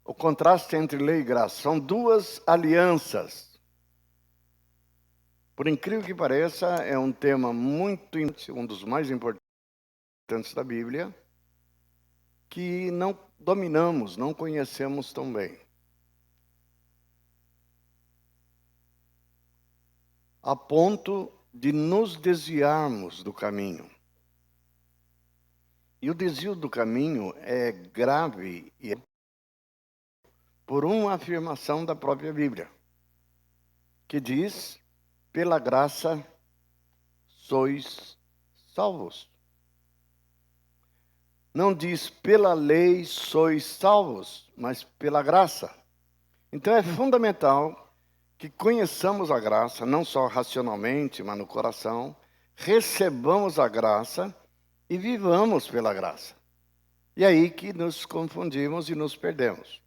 O contraste entre lei e graça. São duas alianças. Por incrível que pareça, é um tema muito, um dos mais importantes da Bíblia, que não dominamos, não conhecemos tão bem. A ponto de nos desviarmos do caminho. E o desvio do caminho é grave e é por uma afirmação da própria Bíblia, que diz: pela graça sois salvos. Não diz pela lei sois salvos, mas pela graça. Então é fundamental que conheçamos a graça, não só racionalmente, mas no coração, recebamos a graça e vivamos pela graça. E é aí que nos confundimos e nos perdemos.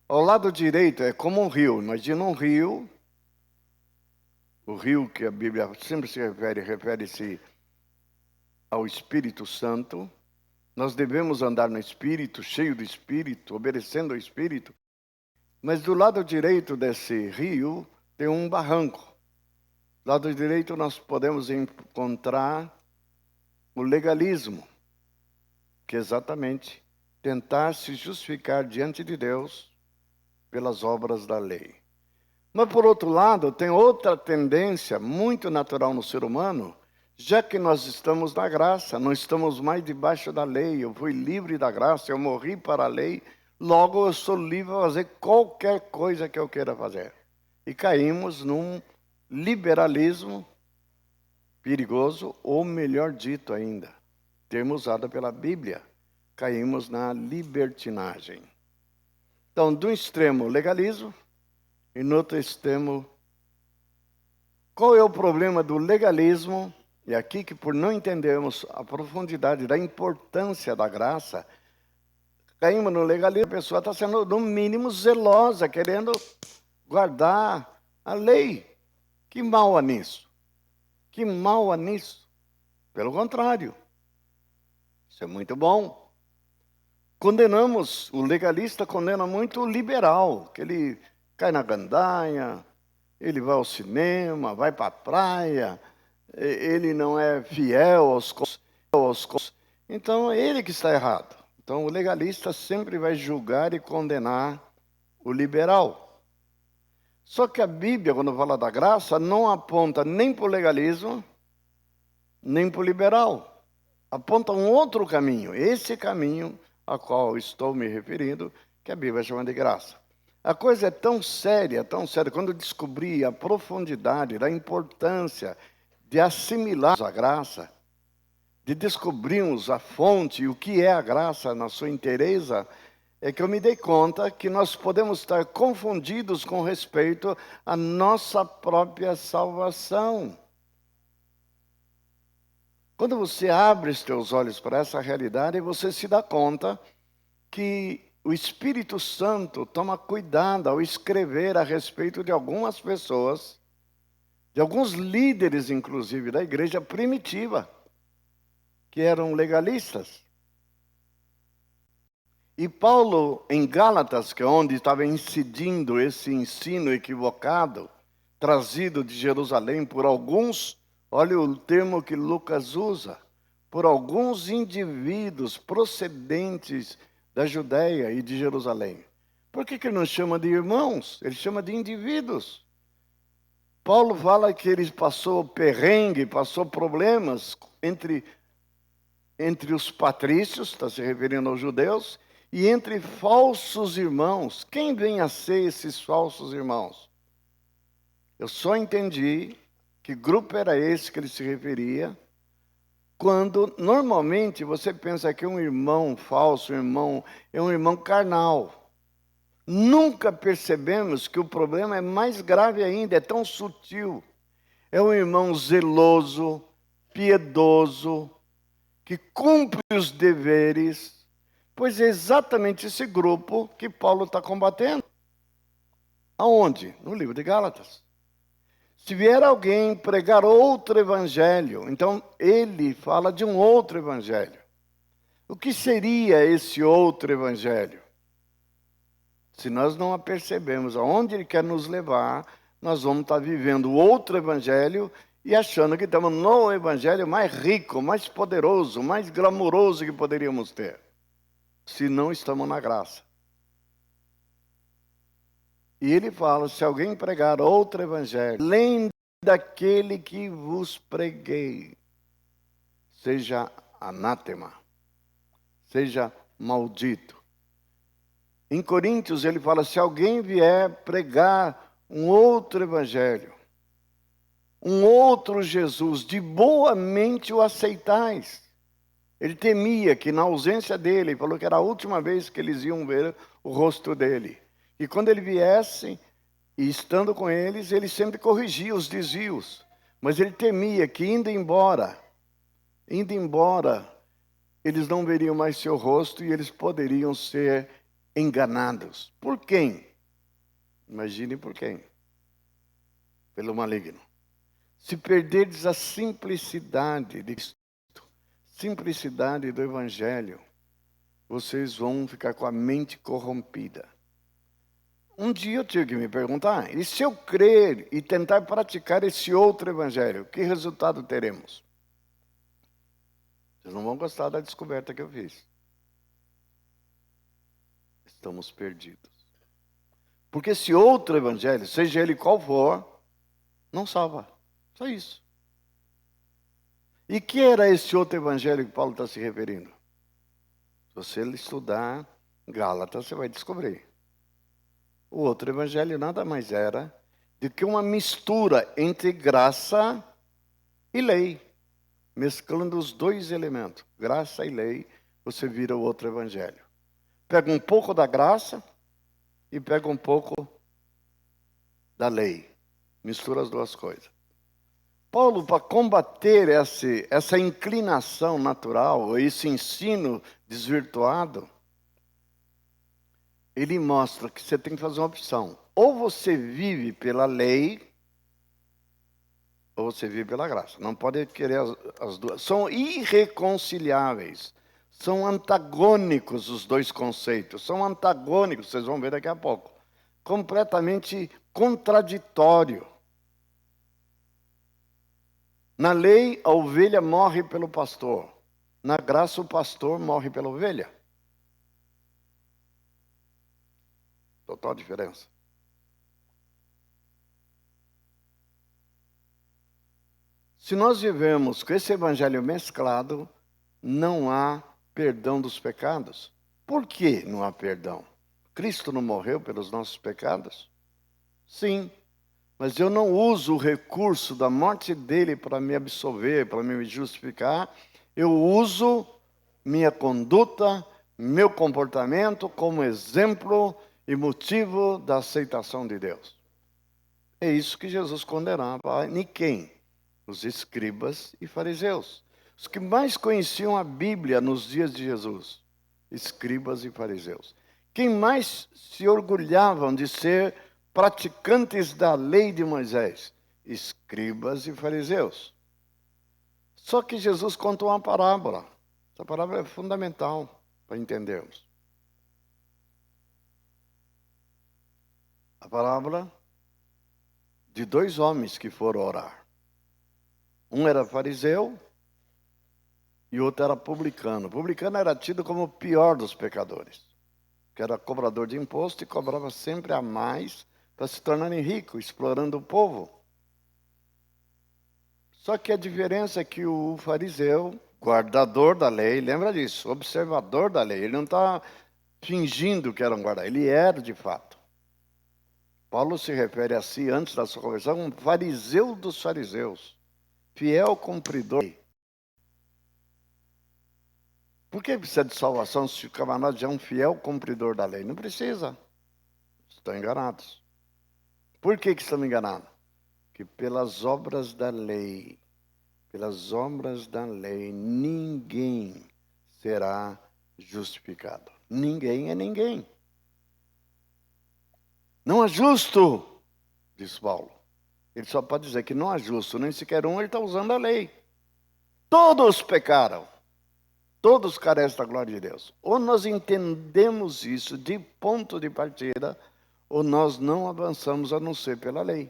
Ao lado direito é como um rio. Imagina um rio. O rio que a Bíblia sempre se refere-se ao Espírito Santo. Nós devemos andar no Espírito, cheio do Espírito, obedecendo ao Espírito. Mas do lado direito desse rio tem um barranco. Do lado direito nós podemos encontrar o legalismo, que é exatamente tentar se justificar diante de Deus pelas obras da lei. Mas, por outro lado, tem outra tendência muito natural no ser humano, já que nós estamos na graça, não estamos mais debaixo da lei, eu fui livre da graça, eu morri para a lei, logo eu sou livre para fazer qualquer coisa que eu queira fazer. E caímos num liberalismo perigoso, ou melhor dito ainda, termo usado pela Bíblia, caímos na libertinagem. Então, de um extremo, legalismo, e no outro extremo, qual é o problema do legalismo? E aqui que por não entendermos a profundidade da importância da graça, caímos no legalismo, a pessoa está sendo no mínimo zelosa, querendo guardar a lei. Que mal há nisso? Que mal há nisso? Pelo contrário, isso é muito bom. Condenamos, o legalista condena muito o liberal, que ele cai na gandaia, ele vai ao cinema, vai para a praia, ele não é fiel aos. Então é ele que está errado. Então o legalista sempre vai julgar e condenar o liberal. Só que a Bíblia, quando fala da graça, não aponta nem para o legalismo, nem para o liberal. Aponta um outro caminho, esse caminho a qual estou me referindo, que a Bíblia chama de graça. A coisa é tão séria, quando eu descobri a profundidade da importância de assimilar a graça, de descobrirmos a fonte e o que é a graça na sua inteireza, é que eu me dei conta que nós podemos estar confundidos com respeito à nossa própria salvação. Quando você abre os teus olhos para essa realidade, você se dá conta que o Espírito Santo toma cuidado ao escrever a respeito de algumas pessoas, de alguns líderes, inclusive, da igreja primitiva, que eram legalistas. E Paulo, em Gálatas, que é onde estava incidindo esse ensino equivocado, trazido de Jerusalém por alguns, olha o termo que Lucas usa, por alguns indivíduos procedentes da Judéia e de Jerusalém. Por que ele não chama de irmãos? Ele chama de indivíduos. Paulo fala que ele passou perrengue, passou problemas entre os patrícios, está se referindo aos judeus, e entre falsos irmãos. Quem vem a ser esses falsos irmãos? Eu só entendi que grupo era esse que ele se referia, quando normalmente você pensa que um irmão falso, é um irmão carnal. Nunca percebemos que o problema é mais grave ainda, é tão sutil. É um irmão zeloso, piedoso, que cumpre os deveres, pois é exatamente esse grupo que Paulo está combatendo. Aonde? No livro de Gálatas. Se vier alguém pregar outro evangelho, então ele fala de um outro evangelho. O que seria esse outro evangelho? Se nós não a percebemos aonde ele quer nos levar, nós vamos estar vivendo outro evangelho e achando que estamos no evangelho mais rico, mais poderoso, mais glamouroso que poderíamos ter, se não estamos na graça. E ele fala, se alguém pregar outro evangelho, além daquele que vos preguei, seja anátema, seja maldito. Em Coríntios ele fala, se alguém vier pregar um outro evangelho, um outro Jesus, de boa mente o aceitais. Ele temia que na ausência dele, ele falou que era a última vez que eles iam ver o rosto dele. E quando ele viesse, e estando com eles, ele sempre corrigia os desvios. Mas ele temia que indo embora, eles não veriam mais seu rosto e eles poderiam ser enganados. Por quem? Imagine por quem. Pelo maligno. Se perderdes a simplicidade de Cristo, simplicidade do Evangelho, vocês vão ficar com a mente corrompida. Um dia eu tive que me perguntar, e se eu crer e tentar praticar esse outro Evangelho, que resultado teremos? Vocês não vão gostar da descoberta que eu fiz. Estamos perdidos. Porque esse outro Evangelho, seja ele qual for, não salva. Só isso. E que era esse outro evangelho que Paulo está se referindo? Se você estudar Gálatas, você vai descobrir. O outro evangelho nada mais era do que uma mistura entre graça e lei. Mesclando os dois elementos, graça e lei, você vira o outro evangelho. Pega um pouco da graça e pega um pouco da lei. Mistura as duas coisas. Paulo, para combater essa inclinação natural, esse ensino desvirtuado, ele mostra que você tem que fazer uma opção. Ou você vive pela lei, ou você vive pela graça. Não pode querer as duas. São irreconciliáveis. São antagônicos os dois conceitos. São antagônicos, vocês vão ver daqui a pouco. Completamente contraditório. Na lei, a ovelha morre pelo pastor. Na graça, o pastor morre pela ovelha. Total diferença. Se nós vivemos com esse evangelho mesclado, não há perdão dos pecados. Por que não há perdão? Cristo não morreu pelos nossos pecados? Sim. Mas eu não uso o recurso da morte dele para me absolver, para me justificar. Eu uso minha conduta, meu comportamento como exemplo e motivo da aceitação de Deus. É isso que Jesus condenava em quem? Os escribas e fariseus. Os que mais conheciam a Bíblia nos dias de Jesus. Escribas e fariseus. Quem mais se orgulhavam de ser praticantes da lei de Moisés, escribas e fariseus. Só que Jesus contou uma parábola. Essa parábola é fundamental para entendermos. A parábola de dois homens que foram orar. Um era fariseu e outro era publicano. O publicano era tido como o pior dos pecadores, que era cobrador de imposto e cobrava sempre a mais para se tornarem ricos, explorando o povo. Só que a diferença é que o fariseu, guardador da lei, lembra disso, observador da lei, ele não está fingindo que era um guarda, ele era de fato. Paulo se refere a si, antes da sua conversão, um fariseu dos fariseus, fiel cumpridor. Por que precisa de salvação se o camarada já é um fiel cumpridor da lei? Não precisa. Estão enganados. Por que estão enganados? Que pelas obras da lei, ninguém será justificado. Ninguém é ninguém. Não há justo, diz Paulo. Ele só pode dizer que não há justo, nem sequer um, ele está usando a lei. Todos pecaram. Todos carecem da glória de Deus. Ou nós entendemos isso de ponto de partida, ou nós não avançamos a não ser pela lei.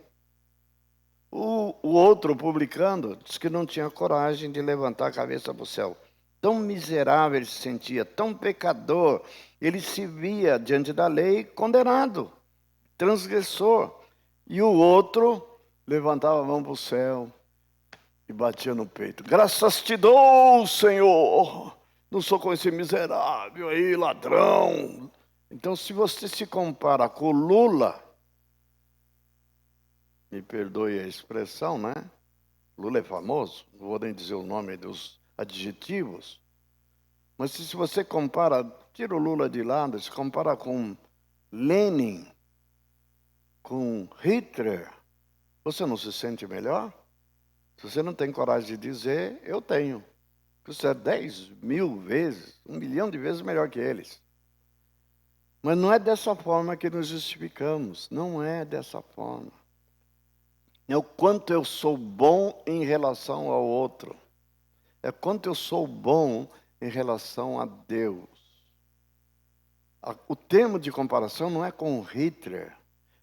O outro, publicando, disse que não tinha coragem de levantar a cabeça para o céu. Tão miserável ele se sentia, tão pecador. Ele se via diante da lei condenado, transgressor. E o outro levantava a mão para o céu e batia no peito. Graças te dou, Senhor. Não sou com esse miserável aí, ladrão. Então, se você se compara com o Lula, me perdoe a expressão, né? Lula é famoso, não vou nem dizer o nome dos adjetivos. Mas se você compara, tira o Lula de lado, se compara com Lenin, com Hitler, você não se sente melhor? Se você não tem coragem de dizer, eu tenho. Você é 10.000 vezes, 1 milhão de vezes melhor que eles. Mas não é dessa forma que nos justificamos. Não é dessa forma. É o quanto eu sou bom em relação ao outro. É quanto eu sou bom em relação a Deus. O termo de comparação não é com Hitler.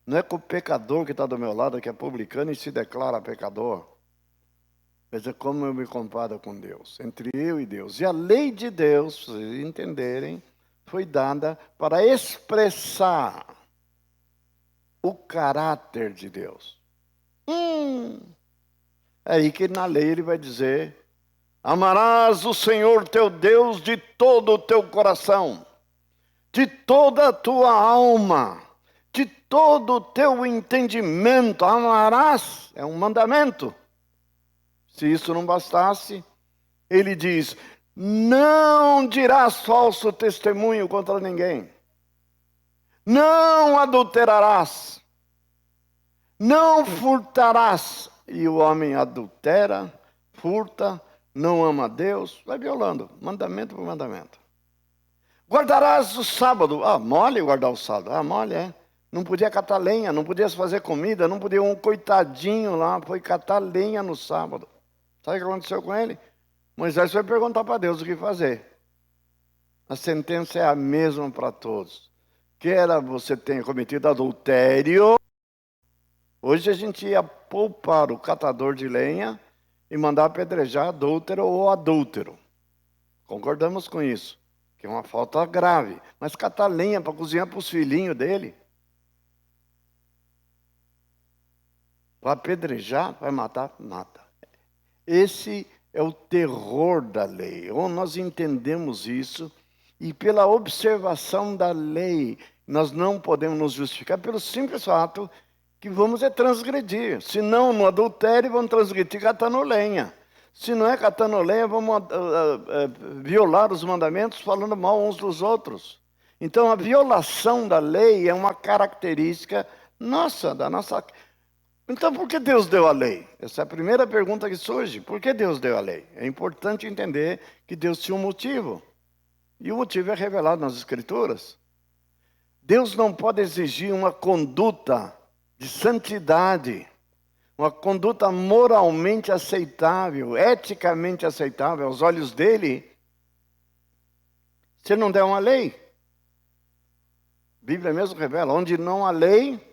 Não é com o pecador que está do meu lado, que é publicano e se declara pecador. Mas é como eu me comparo com Deus, entre eu e Deus. E a lei de Deus, para vocês entenderem, foi dada para expressar o caráter de Deus. É aí que na lei ele vai dizer: amarás o Senhor teu Deus de todo o teu coração, de toda a tua alma, de todo o teu entendimento. Amarás, é um mandamento. Se isso não bastasse, ele diz: não dirás falso testemunho contra ninguém, não adulterarás, não furtarás. E o homem adultera, furta, não ama a Deus, vai violando, mandamento por mandamento. Guardarás o sábado. Mole guardar o sábado. Mole, é. Não podia catar lenha, não podia fazer comida, não podia, um coitadinho lá foi catar lenha no sábado. Sabe o que aconteceu com ele? Moisés foi perguntar para Deus o que fazer. A sentença é a mesma para todos. Quer você tenha cometido adultério. Hoje a gente ia poupar o catador de lenha e mandar apedrejar adúltero ou adúltero. Concordamos com isso, que é uma falta grave. Mas catar lenha para cozinhar para os filhinhos dele, para apedrejar, vai matar, mata. Esse é o terror da lei. Ou nós entendemos isso, e pela observação da lei, nós não podemos nos justificar pelo simples fato que vamos transgredir. Se não, no adultério, vamos transgredir catando lenha. Se não é catando lenha, vamos violar os mandamentos falando mal uns dos outros. Então, a violação da lei é uma característica nossa, da nossa... Então, por que Deus deu a lei? Essa é a primeira pergunta que surge. Por que Deus deu a lei? É importante entender que Deus tinha um motivo. E o motivo é revelado nas Escrituras. Deus não pode exigir uma conduta de santidade, uma conduta moralmente aceitável, eticamente aceitável aos olhos dele, se não der uma lei. A Bíblia mesmo revela, onde não há lei,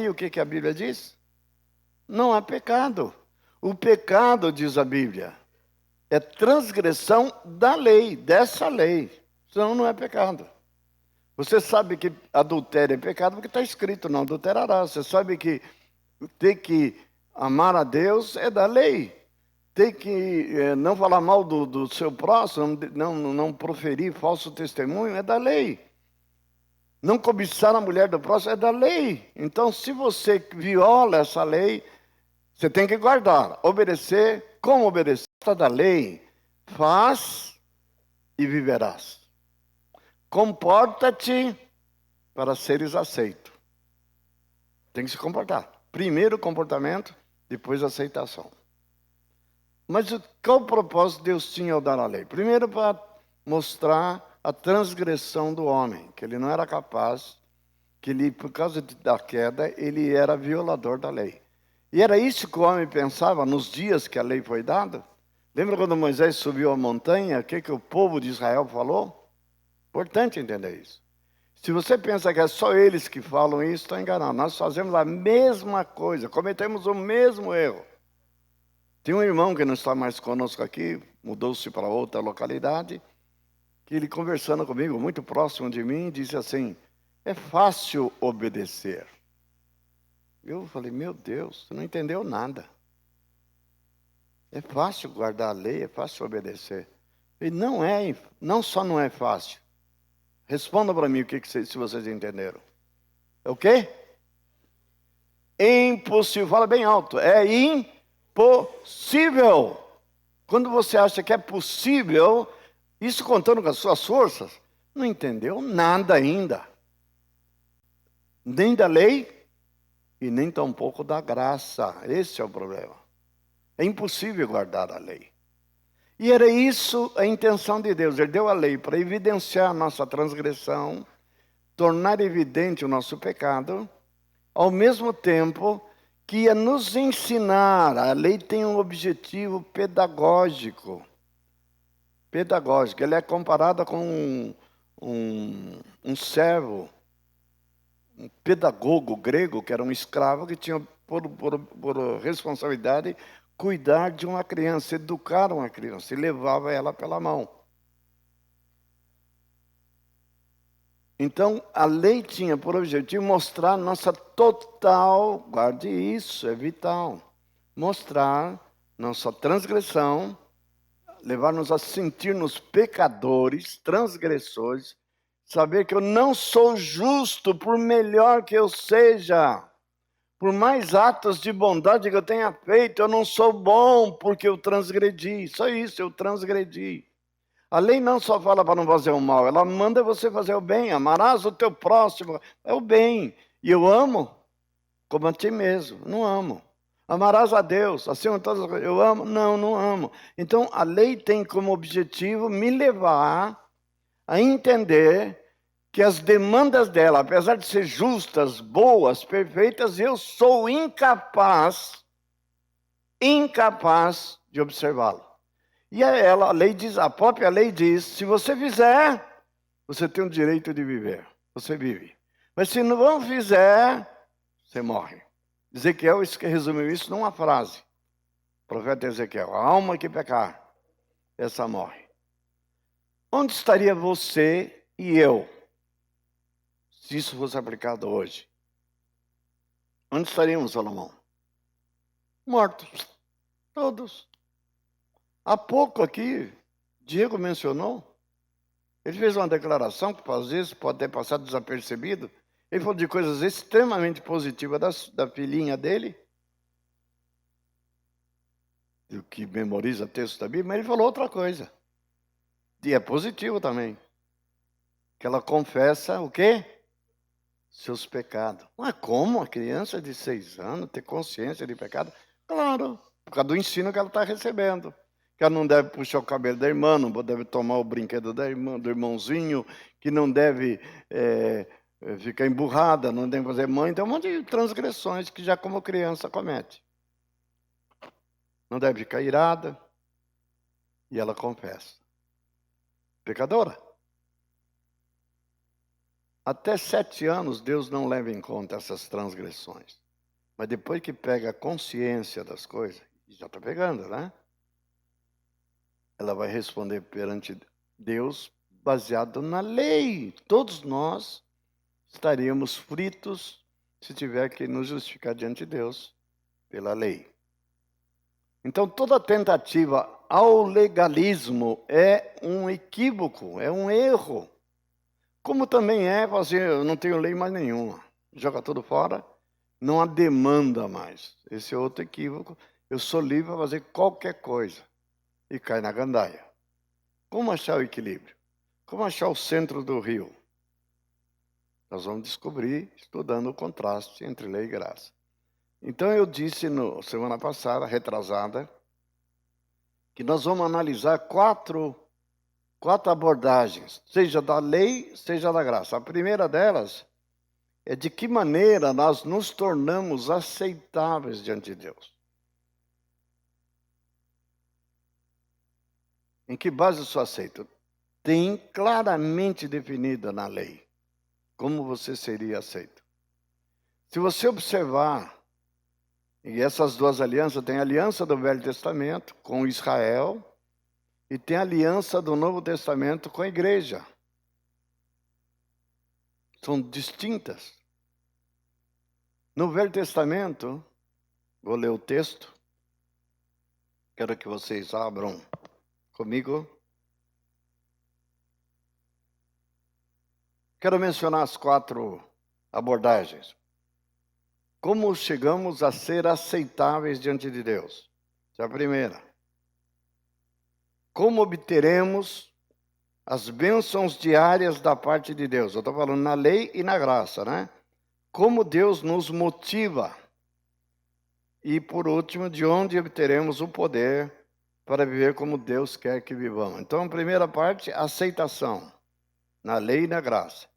o que a Bíblia diz? Não há pecado. O pecado, diz a Bíblia, é transgressão da lei, dessa lei. Senão não é pecado. Você sabe que adultério é pecado porque está escrito, não adulterarás. Você sabe que ter que amar a Deus é da lei. Ter que não falar mal do seu próximo, não proferir falso testemunho é da lei. Não cobiçar a mulher do próximo é da lei. Então, se você viola essa lei, você tem que guardar, obedecer. Como obedecer? Da lei, faz e viverás. Comporta-te para seres aceito. Tem que se comportar. Primeiro comportamento, depois aceitação. Mas qual propósito Deus tinha ao dar a lei? Primeiro, para mostrar a transgressão do homem, que ele não era capaz, que ele, por causa da queda, ele era violador da lei. E era isso que o homem pensava nos dias que a lei foi dada. Lembra quando Moisés subiu a montanha, o que o povo de Israel falou? Importante entender isso. Se você pensa que é só eles que falam isso, está enganado. Nós fazemos a mesma coisa, cometemos o mesmo erro. Tem um irmão que não está mais conosco aqui, mudou-se para outra localidade, que ele conversando comigo, muito próximo de mim, disse assim, é fácil obedecer. Eu falei, meu Deus, você não entendeu nada. É fácil guardar a lei, é fácil obedecer. E não só não é fácil. Responda para mim se vocês entenderam. É o quê? Impossível, fala bem alto. É impossível. Quando você acha que é possível, isso contando com as suas forças, não entendeu nada ainda. Nem da lei e nem tampouco da graça. Esse é o problema. É impossível guardar a lei. E era isso a intenção de Deus. Ele deu a lei para evidenciar a nossa transgressão, tornar evidente o nosso pecado, ao mesmo tempo que ia nos ensinar. A lei tem um objetivo pedagógico. Pedagógico. Ele é comparada com um servo, um pedagogo grego, que era um escravo que tinha por responsabilidade cuidar de uma criança, educar uma criança, e levava ela pela mão. Então, a lei tinha por objetivo mostrar nossa total, guarde isso, é vital, mostrar nossa transgressão, levar-nos a sentir-nos pecadores, transgressores, saber que eu não sou justo, por melhor que eu seja. Por mais atos de bondade que eu tenha feito, eu não sou bom porque eu transgredi. Só isso, eu transgredi. A lei não só fala para não fazer o mal, ela manda você fazer o bem. Amarás o teu próximo, é o bem. E eu amo como a ti mesmo, não amo. Amarás a Deus, acima de todas as coisas, eu amo? Não, não amo. Então, a lei tem como objetivo me levar a entender que as demandas dela, apesar de ser justas, boas, perfeitas, eu sou incapaz de observá-la. E a lei diz, a própria lei diz, se você fizer, você tem o direito de viver, você vive. Mas se não fizer, você morre. Ezequiel resumiu isso numa frase. O profeta Ezequiel, a alma que pecar, essa morre. Onde estaria você e eu, se isso fosse aplicado hoje? Onde estaríamos, Salomão? Mortos. Todos. Há pouco aqui, Diego mencionou, ele fez uma declaração que às vezes pode ter passado desapercebido. Ele falou de coisas extremamente positivas da filhinha dele, do que memoriza texto da Bíblia, mas ele falou outra coisa. E é positivo também. Que ela confessa o quê? Seus pecados. Mas como uma criança de 6 anos ter consciência de pecado? Claro, por causa do ensino que ela está recebendo. Que ela não deve puxar o cabelo da irmã, não deve tomar o brinquedo da irmã, do irmãozinho, que não deve ficar emburrada, não deve fazer mãe. Tem um monte de transgressões que já como criança comete. Não deve ficar irada. E ela confessa. Pecadora. Até 7 anos, Deus não leva em conta essas transgressões. Mas depois que pega a consciência das coisas, já está pegando, né? Ela vai responder perante Deus baseado na lei. Todos nós estaríamos fritos se tiver que nos justificar diante de Deus pela lei. Então, toda tentativa ao legalismo é um equívoco, é um erro. Como também é fazer, eu não tenho lei mais nenhuma. Joga tudo fora, não há demanda mais. Esse é outro equívoco. Eu sou livre para fazer qualquer coisa. E cai na gandaia. Como achar o equilíbrio? Como achar o centro do rio? Nós vamos descobrir estudando o contraste entre lei e graça. Então eu disse semana passada, retrasada, que nós vamos analisar quatro abordagens, seja da lei, seja da graça. A primeira delas é de que maneira nós nos tornamos aceitáveis diante de Deus. Em que base eu sou aceito? Tem claramente definida na lei como você seria aceito. Se você observar, e essas duas alianças, tem a aliança do Velho Testamento com Israel e tem a aliança do Novo Testamento com a igreja. São distintas. No Velho Testamento, vou ler o texto, quero que vocês abram comigo. Quero mencionar as 4 abordagens. Como chegamos a ser aceitáveis diante de Deus? Essa é a primeira. Como obteremos as bênçãos diárias da parte de Deus? Eu estou falando na lei e na graça, né? Como Deus nos motiva. E, por último, de onde obteremos o poder para viver como Deus quer que vivamos. Então, a primeira parte, aceitação, na lei e na graça.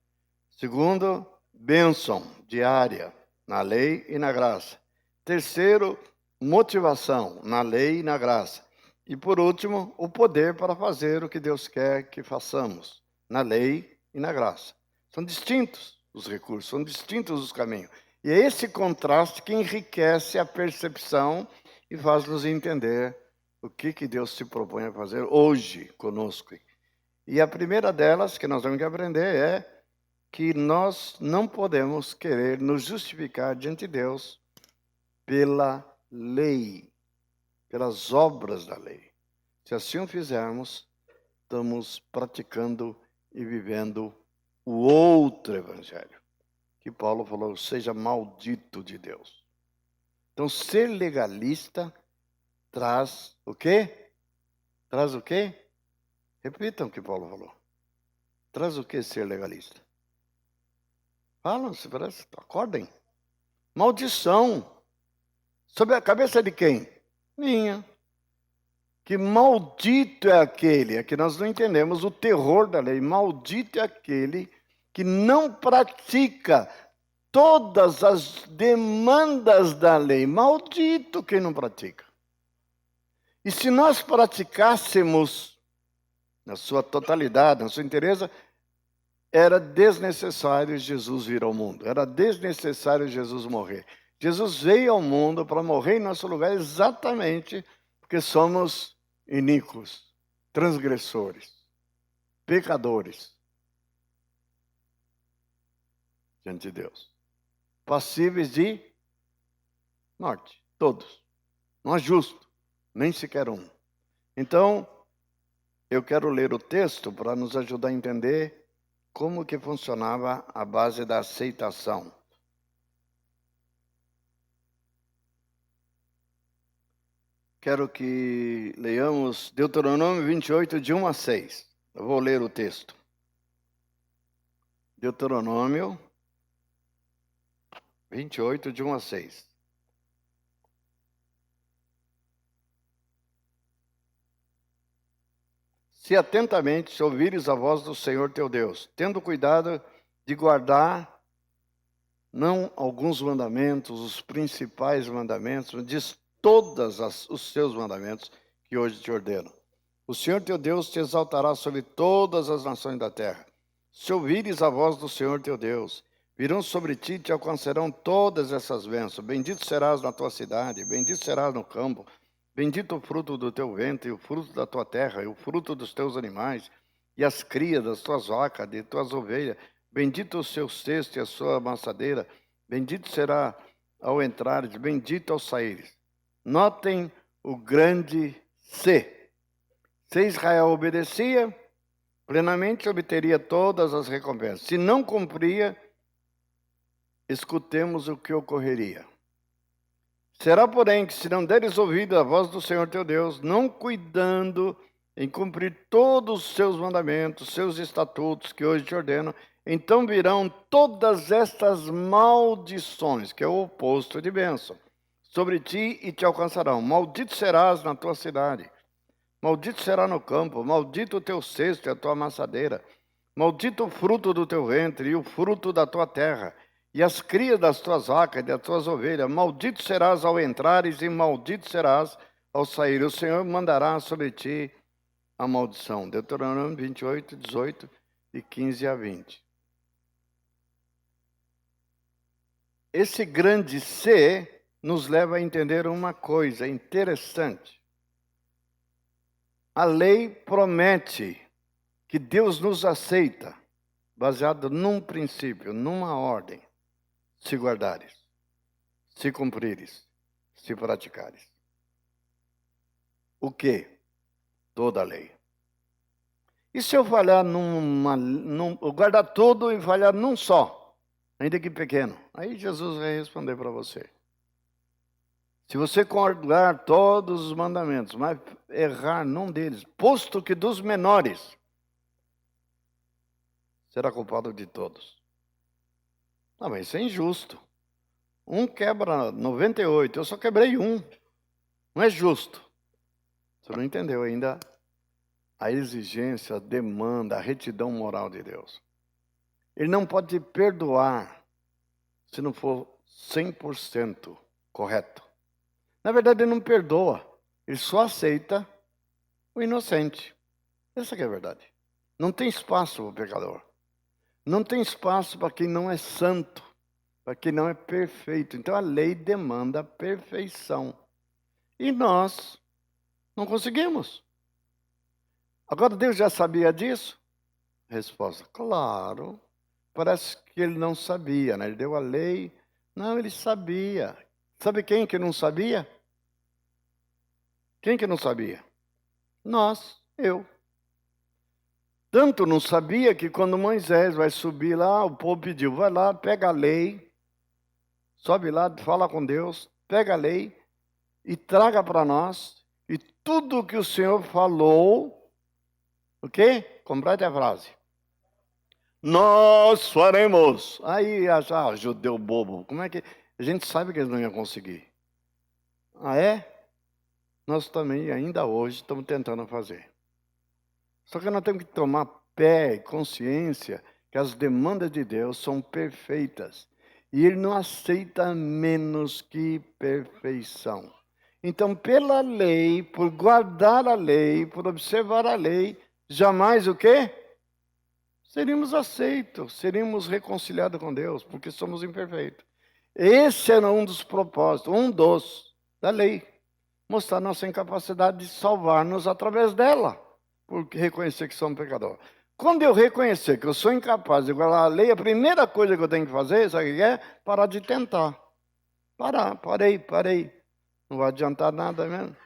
Segundo, bênção diária, na lei e na graça. Terceiro, motivação, na lei e na graça. E, por último, o poder para fazer o que Deus quer que façamos, na lei e na graça. São distintos os recursos, são distintos os caminhos. E é esse contraste que enriquece a percepção e faz-nos entender o que Deus se propõe a fazer hoje conosco. E a primeira delas que nós temos que aprender é que nós não podemos querer nos justificar diante de Deus pela lei, pelas obras da lei. Se assim o fizermos, estamos praticando e vivendo o outro evangelho, que Paulo falou, seja maldito de Deus. Então, ser legalista traz o quê? Traz o quê? Repitam o que Paulo falou. Traz o que ser legalista? Falam, se parece, acordem. Maldição. Sobre a cabeça de quem? Minha. Que maldito é aquele, é que nós não entendemos o terror da lei. Maldito é aquele que não pratica todas as demandas da lei. Maldito quem não pratica. E se nós praticássemos na sua totalidade, na sua inteireza, era desnecessário Jesus vir ao mundo. Era desnecessário Jesus morrer. Jesus veio ao mundo para morrer em nosso lugar exatamente porque somos iníquos, transgressores, pecadores diante de Deus. Passíveis de morte, todos. Não há justo, nem sequer um. Então, eu quero ler o texto para nos ajudar a entender como que funcionava a base da aceitação. Quero que leiamos Deuteronômio 28, de 1 a 6. Eu vou ler o texto. Deuteronômio 28, de 1 a 6. Se atentamente ouvires a voz do Senhor teu Deus, tendo cuidado de guardar não alguns mandamentos, os principais mandamentos, mas diz todos os seus mandamentos que hoje te ordeno. O Senhor teu Deus te exaltará sobre todas as nações da terra. Se ouvires a voz do Senhor teu Deus, virão sobre ti e te alcançarão todas essas bênçãos. Bendito serás na tua cidade, bendito serás no campo, bendito o fruto do teu ventre, e o fruto da tua terra, e o fruto dos teus animais, e as crias das tuas vacas, de tuas ovelhas. Bendito o seu cesto e a sua amassadeira. Bendito será ao entrares, bendito ao saíres. Notem o grande se. Se Israel obedecia, plenamente obteria todas as recompensas. Se não cumpria, escutemos o que ocorreria. Será, porém, que se não deres ouvido à voz do Senhor teu Deus, não cuidando em cumprir todos os seus mandamentos, seus estatutos que hoje te ordeno, então virão todas estas maldições, que é o oposto de bênção, sobre ti e te alcançarão. Maldito serás na tua cidade, maldito será no campo, maldito o teu cesto e a tua amassadeira, maldito o fruto do teu ventre e o fruto da tua terra, e as crias das tuas vacas e das tuas ovelhas. Maldito serás ao entrares e maldito serás ao sair. O Senhor mandará sobre ti a maldição. Deuteronômio 28, 18, de 15 a 20. Esse grande C nos leva a entender uma coisa interessante. A lei promete que Deus nos aceita, baseado num princípio, numa ordem, se guardares, se cumprires, se praticares. O quê? Toda a lei. E se eu falhar eu guardar tudo e falhar num só, ainda que pequeno? Aí Jesus vai responder para você. Se você guardar todos os mandamentos, mas errar num deles, posto que dos menores, será culpado de todos. Não, mas isso é injusto. Um quebra 98, eu só quebrei um. Não é justo. Você não entendeu ainda a exigência, a demanda, a retidão moral de Deus. Ele não pode te perdoar se não for 100% correto. Na verdade, ele não perdoa. Ele só aceita o inocente. Essa que é a verdade. Não tem espaço para o pecador. Não tem espaço para quem não é santo, para quem não é perfeito. Então a lei demanda perfeição. E nós não conseguimos. Agora Deus já sabia disso? Resposta: claro. Parece que ele não sabia, né? Ele deu a lei. Não, ele sabia. Sabe quem que não sabia? Quem que não sabia? Nós, eu. Tanto não sabia que quando Moisés vai subir lá, o povo pediu, vai lá, pega a lei, sobe lá, fala com Deus, pega a lei e traga para nós. E tudo que o Senhor falou, o quê? Complete a frase. Nós faremos. Aí, judeu bobo, como é que... A gente sabe que eles não iam conseguir. Ah, é? Nós também, ainda hoje, estamos tentando fazer. Só que nós temos que tomar pé e consciência que as demandas de Deus são perfeitas. E Ele não aceita menos que perfeição. Então, pela lei, por guardar a lei, por observar a lei, jamais o quê? Seríamos aceitos, seríamos reconciliados com Deus, porque somos imperfeitos. Esse era um dos propósitos, da lei. Mostrar nossa incapacidade de salvar-nos através dela, por reconhecer que somos pecadores. Quando eu reconhecer que eu sou incapaz de guardar a lei, a primeira coisa que eu tenho que fazer, sabe o que é? Parar de tentar. Parei. Não vai adiantar nada mesmo.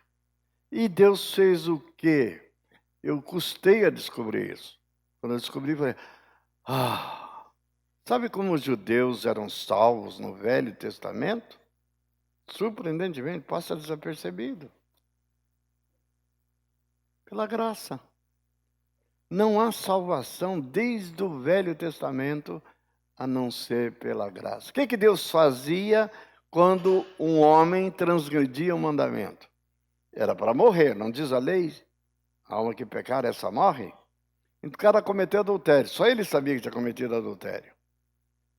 E Deus fez o quê? Eu custei a descobrir isso. Quando eu descobri, falei, sabe como os judeus eram salvos no Velho Testamento? Surpreendentemente, passa desapercebido. Pela graça. Não há salvação desde o Velho Testamento a não ser pela graça. O que Deus fazia quando um homem transgredia o mandamento? Era para morrer, não diz a lei? A alma que pecar, essa morre. Então o cara cometeu adultério, só ele sabia que tinha cometido adultério.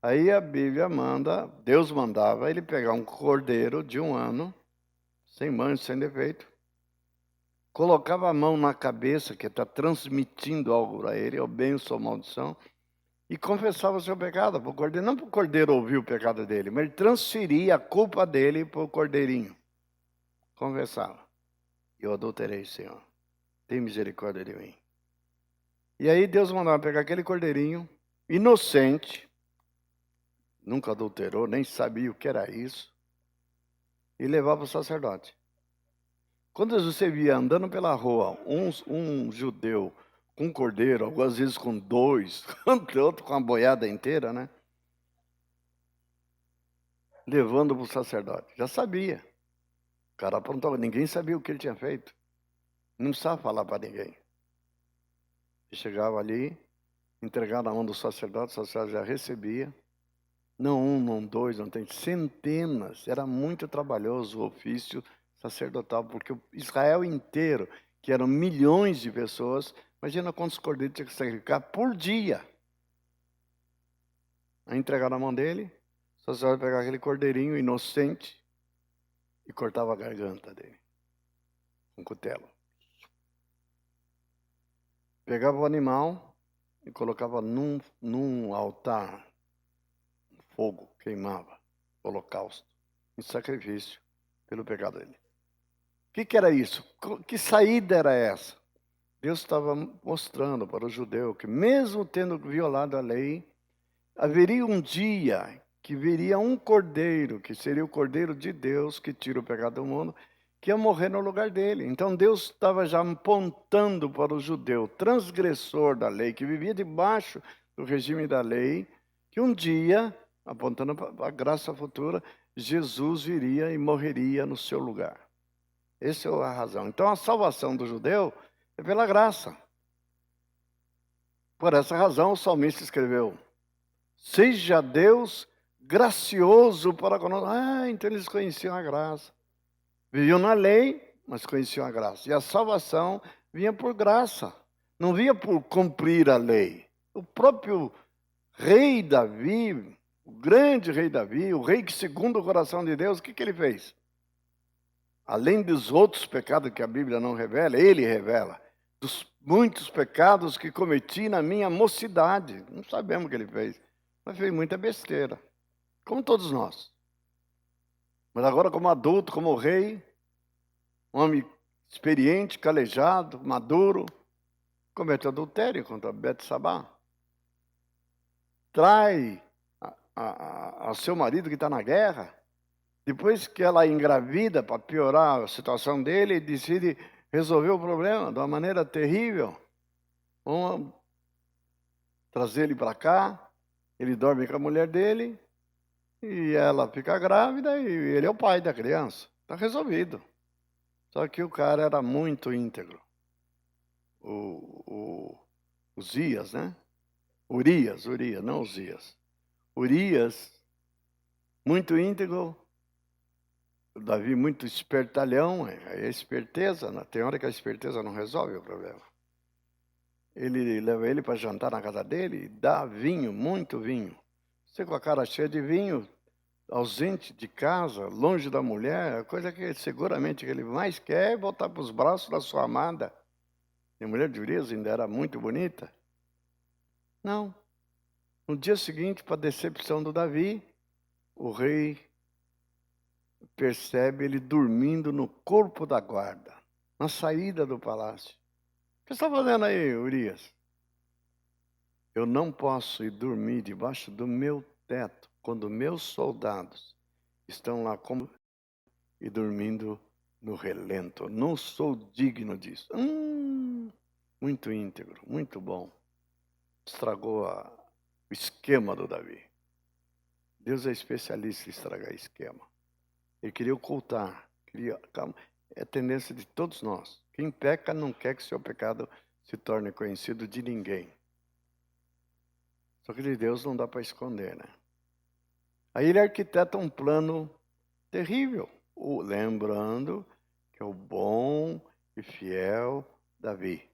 Aí a Bíblia manda, Deus mandava ele pegar um cordeiro de 1 ano, sem mancha, sem defeito, colocava a mão na cabeça, que está transmitindo algo a ele, ou bênção ou maldição, e confessava o seu pecado para o cordeiro. Não para o cordeiro ouvir o pecado dele, mas ele transferia a culpa dele para o cordeirinho. Confessava. Eu adulterei, Senhor. Tem misericórdia de mim. E aí Deus mandava pegar aquele cordeirinho, inocente, nunca adulterou, nem sabia o que era isso, e levava para o sacerdote. Quando você via andando pela rua um judeu com um cordeiro, algumas vezes com 2, outro com a boiada inteira, né? Levando para o sacerdote. Já sabia. O cara apontava, ninguém sabia o que ele tinha feito. Não precisava falar para ninguém. Ele chegava ali, entregava na mão do sacerdote, o sacerdote já recebia. Não 1, não 2, não tem centenas. Era muito trabalhoso o ofício sacerdotal, porque Israel inteiro, que eram milhões de pessoas, imagina quantos cordeiros tinha que sacrificar por dia. Aí entregaram na mão dele, sacerdote pegava aquele cordeirinho inocente e cortava a garganta dele com um cutelo. Pegava o animal e colocava num altar, fogo, queimava, holocausto, em sacrifício pelo pecado dele. O que era isso? Que saída era essa? Deus estava mostrando para o judeu que, mesmo tendo violado a lei, haveria um dia que viria um cordeiro, que seria o cordeiro de Deus, que tira o pecado do mundo, que ia morrer no lugar dele. Então Deus estava já apontando para o judeu, transgressor da lei, que vivia debaixo do regime da lei, que um dia, apontando para a graça futura, Jesus viria e morreria no seu lugar. Essa é a razão. Então a salvação do judeu é pela graça. Por essa razão o salmista escreveu: seja Deus gracioso para conosco. Então eles conheciam a graça. Viviam na lei, mas conheciam a graça. E a salvação vinha por graça. Não vinha por cumprir a lei. O próprio rei Davi, o grande rei Davi, o rei que segundo o coração de Deus, o que ele fez? Além dos outros pecados que a Bíblia não revela, ele revela. Dos muitos pecados que cometi na minha mocidade. Não sabemos o que ele fez. Mas fez muita besteira. Como todos nós. Mas agora, como adulto, como rei, um homem experiente, calejado, maduro, comete adultério contra Betsabá. Trai ao seu marido que está na guerra. Depois que ela engravida, para piorar a situação dele, decide resolver o problema de uma maneira terrível. Vamos trazer ele para cá, ele dorme com a mulher dele, e ela fica grávida, e ele é o pai da criança. Está resolvido. Só que o cara era muito íntegro. Uzias, né? Urias, não Uzias. Urias, muito íntegro. Davi muito espertalhão, é esperteza. Tem hora que a esperteza não resolve o problema. Ele leva ele para jantar na casa dele e dá vinho, muito vinho. Você com a cara cheia de vinho, ausente de casa, longe da mulher, a coisa que seguramente ele mais quer é voltar para os braços da sua amada. E a mulher de Urias ainda era muito bonita. Não. No dia seguinte, para a decepção do Davi, o rei percebe ele dormindo no corpo da guarda, na saída do palácio. O que você está fazendo aí, Urias? Eu não posso ir dormir debaixo do meu teto quando meus soldados estão lá como e dormindo no relento. Não sou digno disso. Muito íntegro, muito bom. Estragou o esquema do Davi. Deus é especialista em estragar esquema. Ele queria ocultar. É a tendência de todos nós. Quem peca não quer que seu pecado se torne conhecido de ninguém. Só que de Deus não dá para esconder, né? Aí ele arquiteta um plano terrível, lembrando que é o bom e fiel Davi.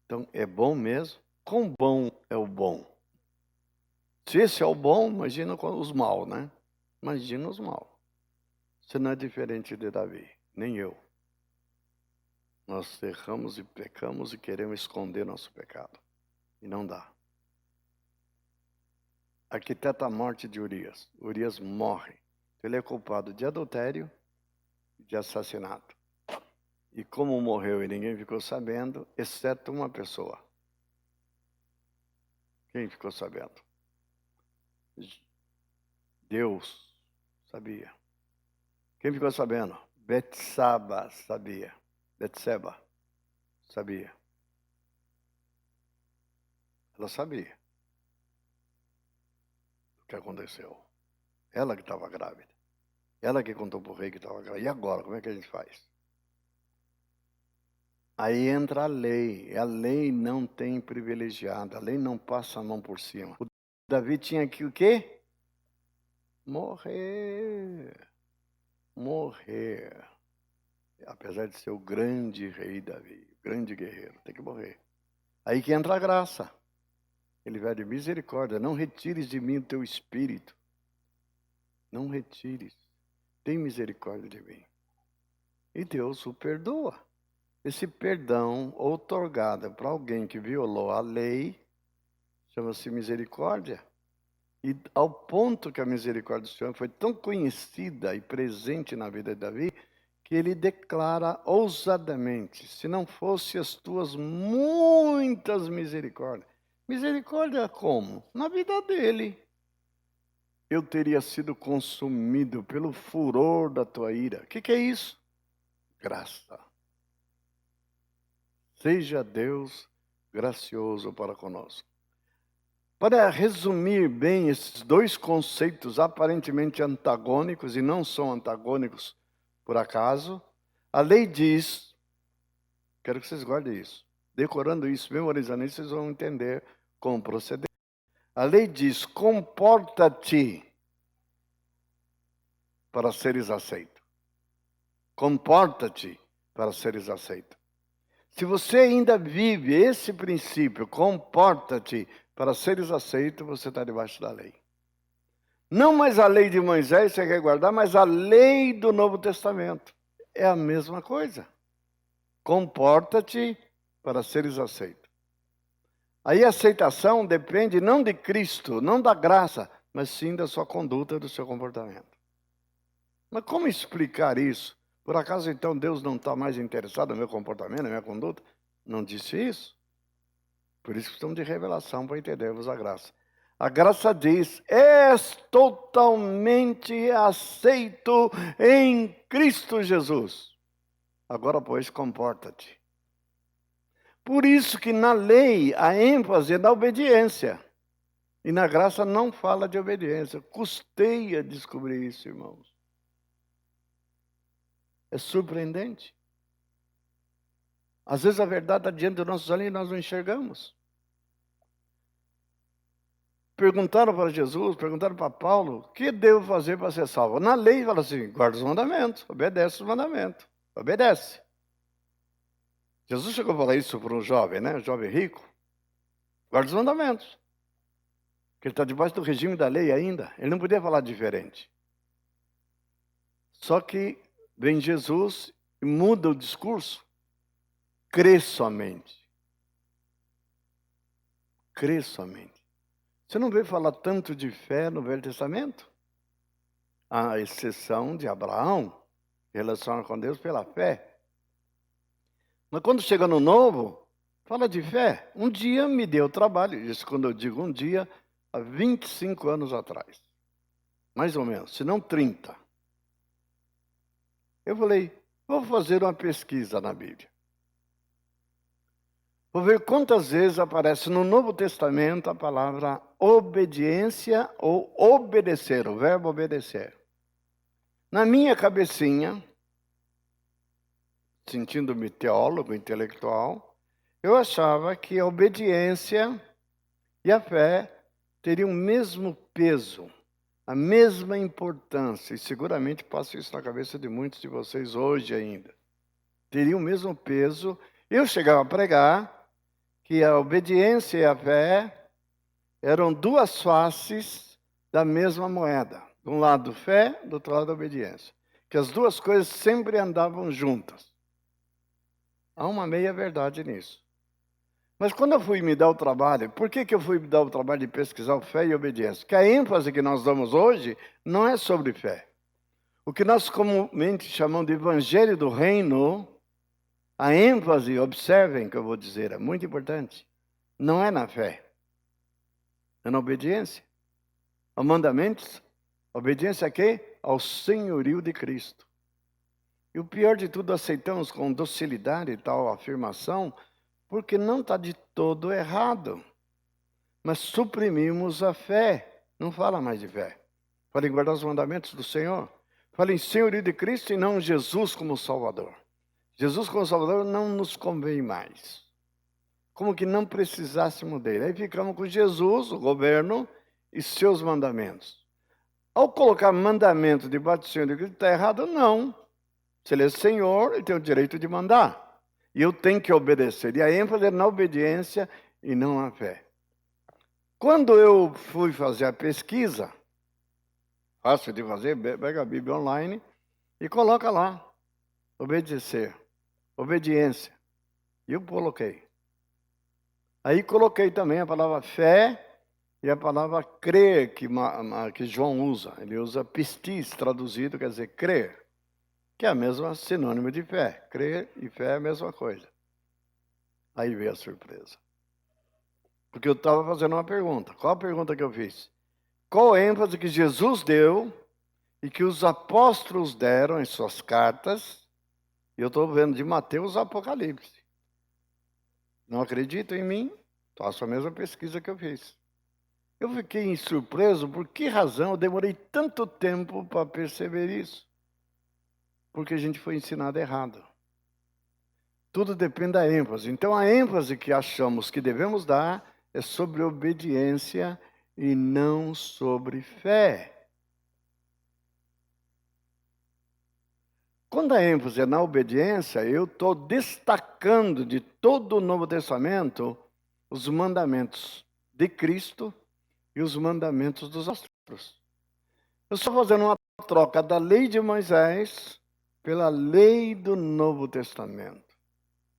Então, é bom mesmo? Quão bom é o bom? Se esse é o bom, imagina os maus, né? Imagina os maus. Você não é diferente de Davi, nem eu. Nós erramos e pecamos e queremos esconder nosso pecado. E não dá. Arquiteta a morte de Urias. Urias morre. Ele é culpado de adultério e de assassinato. E como morreu e ninguém ficou sabendo, exceto uma pessoa. Quem ficou sabendo? Deus sabia. Quem ficou sabendo? Betsaba sabia. Betseba sabia. Ela sabia o que aconteceu. Ela que estava grávida. Ela que contou para o rei que estava grávida. E agora, como é que a gente faz? Aí entra a lei. A lei não tem privilegiado. A lei não passa a mão por cima. O Davi tinha que o quê? Morrer. Morrer. Apesar de ser o grande rei Davi, o grande guerreiro, tem que morrer. Aí que entra a graça. Ele vai de misericórdia. Não retires de mim o teu espírito. não retires, tem misericórdia de mim. E Deus o perdoa. Esse perdão outorgado para alguém que violou a lei chama-se misericórdia. E ao ponto que a misericórdia do Senhor foi tão conhecida e presente na vida de Davi, que ele declara ousadamente: se não fosse as tuas muitas misericórdias. Misericórdia como? Na vida dele. Eu teria sido consumido pelo furor da tua ira. O que é isso? Graça. Seja Deus gracioso para conosco. Para resumir bem esses dois conceitos aparentemente antagônicos, e não são antagônicos por acaso, a lei diz, quero que vocês guardem isso, decorando isso, memorizando isso, vocês vão entender como proceder. A lei diz: comporta-te para seres aceito. Comporta-te para seres aceito. Se você ainda vive esse princípio, comporta-te para seres aceito, você está debaixo da lei. Não mais a lei de Moisés você quer guardar, mas a lei do Novo Testamento. É a mesma coisa. Comporta-te para seres aceito. Aí a aceitação depende não de Cristo, não da graça, mas sim da sua conduta, do seu comportamento. Mas como explicar isso? Por acaso, então, Deus não está mais interessado no meu comportamento, na minha conduta? Não disse isso. Por isso precisamos de revelação para entendermos a graça. A graça diz: és totalmente aceito em Cristo Jesus. Agora, pois, comporta-te. Por isso que na lei a ênfase é na obediência. E na graça não fala de obediência. Custei a descobrir isso, irmãos. É surpreendente. Às vezes a verdade está diante dos nossos olhos e nós não enxergamos. Perguntaram para Jesus, perguntaram para Paulo: o que devo fazer para ser salvo? Na lei fala assim: guarda os mandamentos, obedece os mandamentos, obedece. Jesus chegou a falar isso para um jovem, né? Um jovem rico. Guarda os mandamentos. Porque ele está debaixo do regime da lei ainda. Ele não podia falar diferente. Só que vem Jesus e muda o discurso. Crê somente. Crê somente. Você não vê falar tanto de fé no Velho Testamento? À exceção de Abraão, que relaciona com Deus pela fé. Mas quando chega no Novo, fala de fé. Um dia me deu trabalho, isso quando eu digo um dia, há 25 anos atrás. Mais ou menos, se não 30. Eu falei: vou fazer uma pesquisa na Bíblia. Vou ver quantas vezes aparece no Novo Testamento a palavra obediência ou obedecer, o verbo obedecer. Na minha cabecinha, sentindo-me teólogo, intelectual, eu achava que a obediência e a fé teriam o mesmo peso, a mesma importância, e seguramente passo isso na cabeça de muitos de vocês hoje ainda. Teriam o mesmo peso. Eu chegava a pregar que a obediência e a fé eram duas faces da mesma moeda. De um lado fé, do outro lado obediência. Que as duas coisas sempre andavam juntas. Há uma meia verdade nisso. Mas quando eu fui me dar o trabalho, por que eu fui me dar o trabalho de pesquisar fé e obediência? Porque a ênfase que nós damos hoje não é sobre fé. O que nós comumente chamamos de evangelho do reino, a ênfase, observem que eu vou dizer, é muito importante, não é na fé, é na obediência. Aos mandamentos, obediência a quê? Ao senhorio de Cristo. E o pior de tudo, aceitamos com docilidade tal afirmação, porque não está de todo errado. Mas suprimimos a fé. Não fala mais de fé. Fala em guardar os mandamentos do Senhor. Fala em senhorio de Cristo e não Jesus como Salvador. Jesus como Salvador não nos convém mais. Como que não precisássemos dele. Aí ficamos com Jesus, o governo, e seus mandamentos. Ao colocar mandamento debaixo do senhorio de Cristo, está errado? Não. Se ele é Senhor, ele tem o direito de mandar. E eu tenho que obedecer. E a ênfase é na obediência e não na fé. Quando eu fui fazer a pesquisa, fácil de fazer, pega a Bíblia online e coloca lá, obedecer, obediência. E eu coloquei. Aí coloquei também a palavra fé e a palavra crer, que João usa. Ele usa pistis, traduzido, quer dizer crer, que é a mesma sinônimo de fé. Crer e fé é a mesma coisa. Aí veio a surpresa. Porque eu estava fazendo uma pergunta. Qual a pergunta que eu fiz? Qual a ênfase que Jesus deu e que os apóstolos deram em suas cartas? E eu estou vendo de Mateus a Apocalipse. Não acreditam em mim? Faço a mesma pesquisa que eu fiz. Eu fiquei surpreso por que razão eu demorei tanto tempo para perceber isso. Porque a gente foi ensinado errado. Tudo depende da ênfase. Então, a ênfase que achamos que devemos dar é sobre obediência e não sobre fé. Quando a ênfase é na obediência, eu estou destacando de todo o Novo Testamento os mandamentos de Cristo e os mandamentos dos apóstolos. Eu estou fazendo uma troca da lei de Moisés pela lei do Novo Testamento.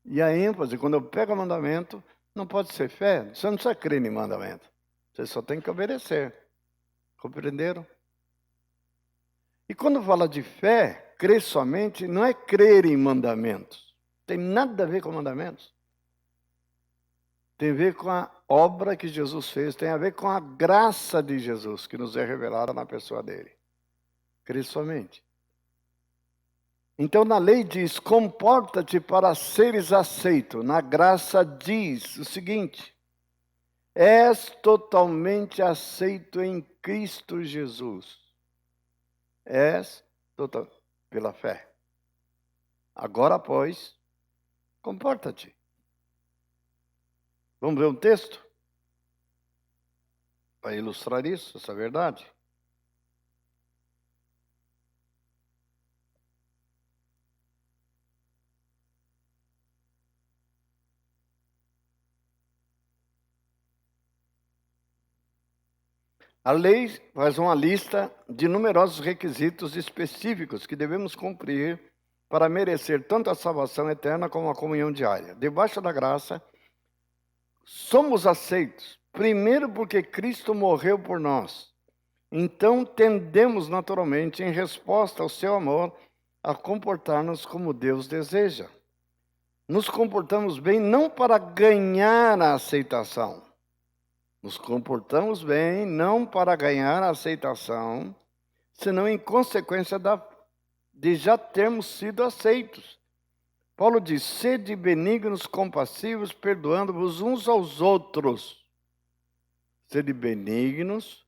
E a ênfase, quando eu pego o mandamento, não pode ser fé. Você não precisa crer em mandamento. Você só tem que obedecer. Compreenderam? E quando fala de fé, crer somente não é crer em mandamentos. Tem nada a ver com mandamentos. Tem a ver com a obra que Jesus fez, tem a ver com a graça de Jesus que nos é revelada na pessoa dele. Crer somente. Então, na lei diz, comporta-te para seres aceito. Na graça diz o seguinte, és totalmente aceito em Cristo Jesus. És total, pela fé. Agora, pois, comporta-te. Vamos ver um texto? Para ilustrar isso, essa verdade. A lei faz uma lista de numerosos requisitos específicos que devemos cumprir para merecer tanto a salvação eterna como a comunhão diária. Debaixo da graça, somos aceitos, primeiro porque Cristo morreu por nós. Então, tendemos naturalmente, em resposta ao seu amor, a comportar-nos como Deus deseja. Nos comportamos bem não para ganhar a aceitação. Nos comportamos bem não para ganhar a aceitação, senão em consequência de já termos sido aceitos. Paulo diz, sede benignos, compassivos, perdoando-vos uns aos outros. Sede benignos,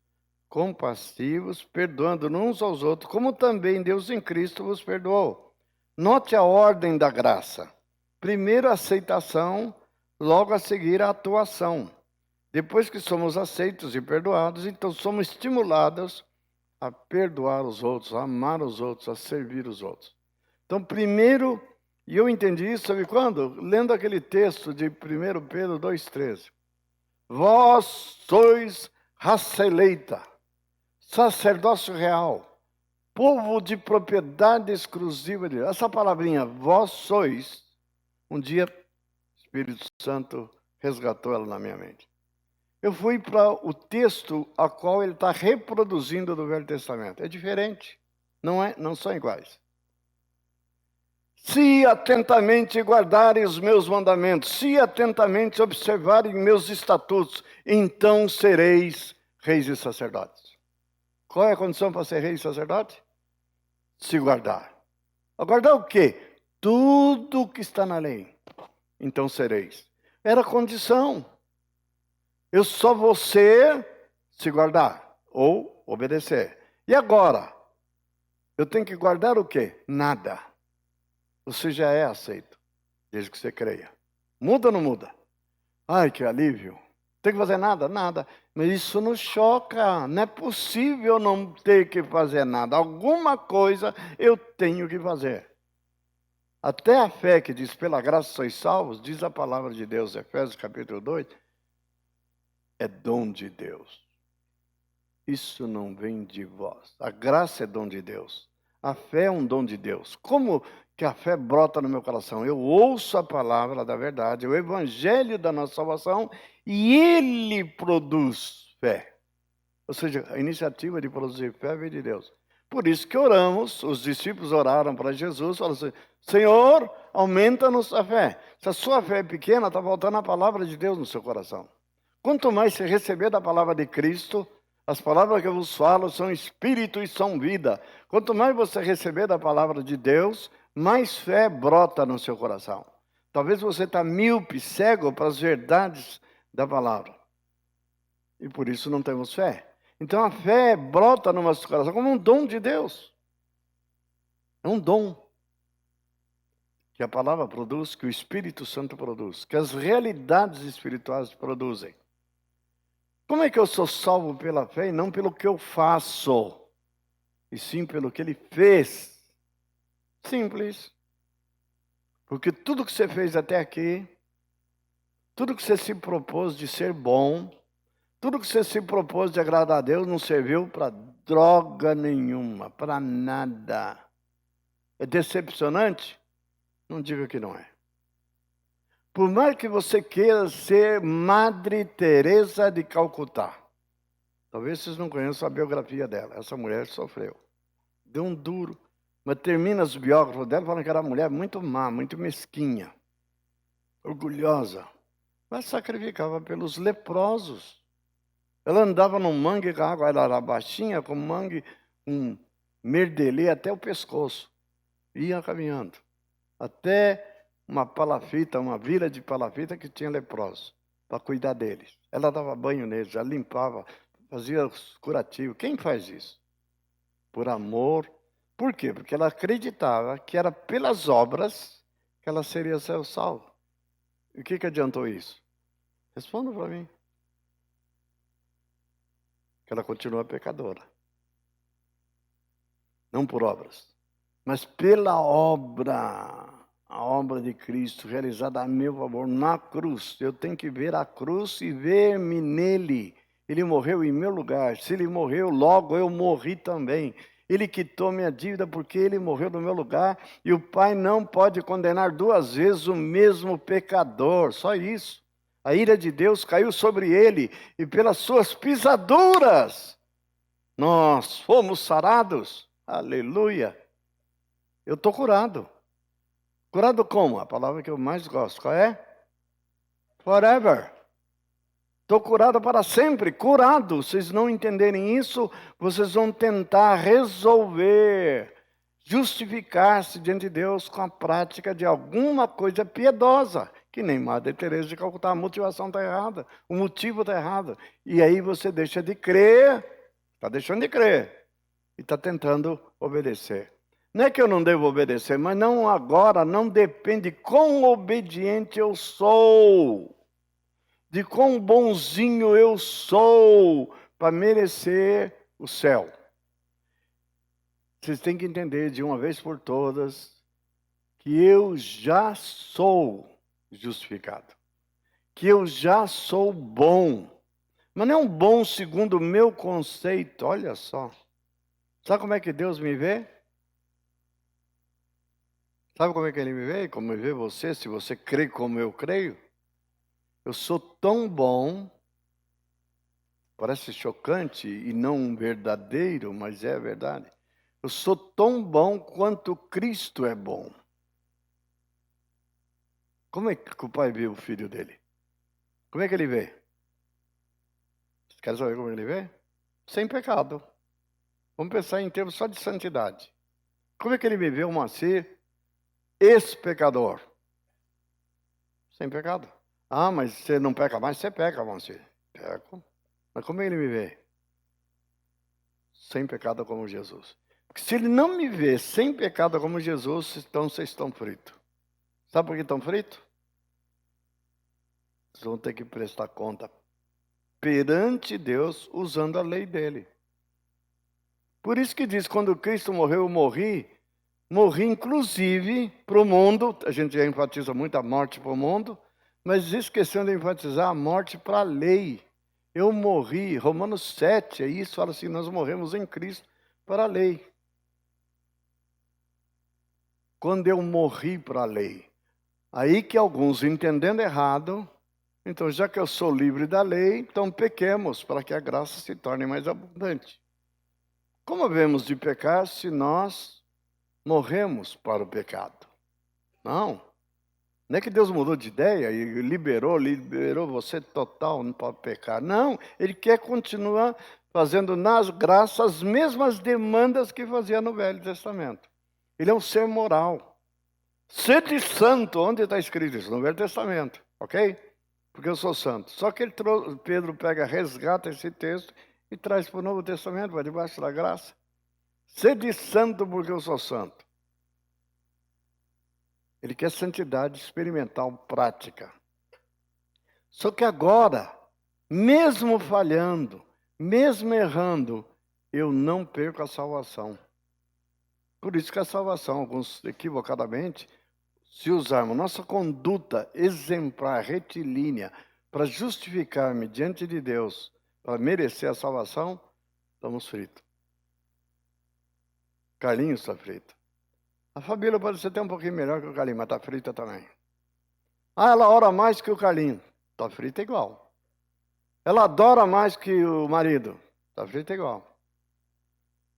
compassivos, perdoando uns aos outros, como também Deus em Cristo vos perdoou. Note a ordem da graça. Primeiro a aceitação, logo a seguir a atuação. Depois que somos aceitos e perdoados, então somos estimulados a perdoar os outros, a amar os outros, a servir os outros. Então, primeiro, e eu entendi isso, sabe quando? Lendo aquele texto de 1 Pedro 2,13. Vós sois raça eleita, sacerdócio real, povo de propriedade exclusiva de Deus. Essa palavrinha, vós sois, um dia o Espírito Santo resgatou ela na minha mente. Eu fui para o texto a qual ele está reproduzindo do Velho Testamento. É diferente, não são iguais. Se atentamente guardarem os meus mandamentos, se atentamente observarem meus estatutos, então sereis reis e sacerdotes. Qual é a condição para ser rei e sacerdote? Se guardar. Guardar o quê? Tudo que está na lei. Então sereis. Era condição. Eu só vou ser se guardar ou obedecer. E agora? Eu tenho que guardar o quê? Nada. Você já é aceito, desde que você creia. Muda ou não muda? Ai, que alívio. Tem que fazer nada? Nada. Mas isso nos choca. Não é possível não ter que fazer nada. Alguma coisa eu tenho que fazer. Até a fé que diz, pela graça sois salvos, diz a palavra de Deus, Efésios capítulo 2, é dom de Deus. isso não vem de vós. A graça é dom de Deus. A fé é um dom de Deus. Como que a fé brota no meu coração? Eu ouço a palavra da verdade, o evangelho da nossa salvação, e ele produz fé. Ou seja, a iniciativa de produzir fé vem de Deus. Por isso que oramos, os discípulos oraram para Jesus, falaram assim, Senhor, aumenta-nos a fé. Se a sua fé é pequena, está faltando a palavra de Deus no seu coração. Quanto mais você receber da palavra de Cristo, as palavras que eu vos falo são espírito e são vida. Quanto mais você receber da palavra de Deus, mais fé brota no seu coração. Talvez você está míope, cego para as verdades da palavra. E por isso não temos fé. Então a fé brota no nosso coração como um dom de Deus. É um dom que a palavra produz, que o Espírito Santo produz, que as realidades espirituais produzem. Como é que eu sou salvo pela fé e não pelo que eu faço, e sim pelo que ele fez? Simples. Porque tudo que você fez até aqui, tudo que você se propôs de ser bom, tudo que você se propôs de agradar a Deus não serviu para droga nenhuma, para nada. É decepcionante? Não diga que não é. Por mais que você queira ser Madre Teresa de Calcutá, talvez vocês não conheçam a biografia dela. Essa mulher sofreu. Deu um duro. Mas termina os biógrafos dela falando que era uma mulher muito má, muito mesquinha, orgulhosa. Mas sacrificava pelos leprosos. Ela andava num mangue, a água era baixinha, com mangue, um merdelê até o pescoço. Ia caminhando. Até uma palafita, uma vila de palafita que tinha leprosos, para cuidar deles. Ela dava banho neles, já limpava, fazia os curativos. Quem faz isso? Por amor. Por quê? Porque ela acreditava que era pelas obras que ela seria salva. E o que adiantou isso? Responda para mim. Que ela continua pecadora. Não por obras, mas pela obra. A obra de Cristo realizada a meu favor na cruz. Eu tenho que ver a cruz e ver-me nele. Ele morreu em meu lugar. Se ele morreu, logo eu morri também. Ele quitou minha dívida porque ele morreu no meu lugar. E o Pai não pode condenar duas vezes o mesmo pecador. Só isso. A ira de Deus caiu sobre ele. E pelas suas pisaduras nós fomos sarados. Aleluia. Eu estou curado. Curado como? A palavra que eu mais gosto. Qual é? Forever. Estou curado para sempre. Curado. Vocês não entenderem isso, vocês vão tentar resolver, justificar-se diante de Deus com a prática de alguma coisa piedosa. Que nem Madre Teresa de Calcutá. A motivação está errada. O motivo está errado. E aí você deixa de crer. Está deixando de crer. E está tentando obedecer. Não é que eu não devo obedecer, mas não agora, não depende de quão obediente eu sou, de quão bonzinho eu sou para merecer o céu. Vocês têm que entender de uma vez por todas que eu já sou justificado, que eu já sou bom, mas não é um bom segundo o meu conceito, olha só. Sabe como é que Deus me vê? Sabe como é que ele me vê? Como me vê você, se você crê como eu creio? Eu sou tão bom, parece chocante e não verdadeiro, mas é verdade. Eu sou tão bom quanto Cristo é bom. Como é que o pai vê o filho dele? Como é que ele vê? Quer saber como ele vê? Sem pecado. Vamos pensar em termos só de santidade. Como é que ele me vê, o Moacir? Ex-pecador. Sem pecado. Ah, mas você não peca mais? Você peca, Moacir. Peco. Mas como ele me vê? Sem pecado como Jesus. Porque se ele não me vê sem pecado como Jesus, então vocês estão fritos. Sabe por que estão fritos? Vocês vão ter que prestar conta perante Deus usando a lei dele. Por isso que diz, quando Cristo morreu, eu morri. Morri, inclusive, para o mundo. A gente já enfatiza muito a morte para o mundo, mas esquecendo de enfatizar a morte para a lei. Eu morri, Romanos 7, é isso, fala assim, nós morremos em Cristo para a lei. Quando eu morri para a lei. Aí que alguns, entendendo errado, então já que eu sou livre da lei, então pequemos para que a graça se torne mais abundante. Como havemos de pecar se nós morremos para o pecado? Não. Não é que Deus mudou de ideia e liberou você total para pecar. Não, Ele quer continuar fazendo nas graças as mesmas demandas que fazia no Velho Testamento. Ele é um ser moral. Sede santo, onde está escrito isso? No Velho Testamento, ok? Porque eu sou santo. Só que Pedro resgata esse texto e traz para o Novo Testamento, para debaixo da graça. Sede santo porque eu sou santo. Ele quer santidade experimental, prática. Só que agora, mesmo falhando, mesmo errando, eu não perco a salvação. Por isso que a salvação, alguns equivocadamente, se usarmos nossa conduta exemplar, retilínea, para justificar-me diante de Deus, para merecer a salvação, estamos fritos. Carlinhos está frito. A Fabíola pode ser até um pouquinho melhor que o Carlinhos, mas está frita também. Ah, ela ora mais que o Carlinhos. Está frita igual. Ela adora mais que o marido. Está frita igual.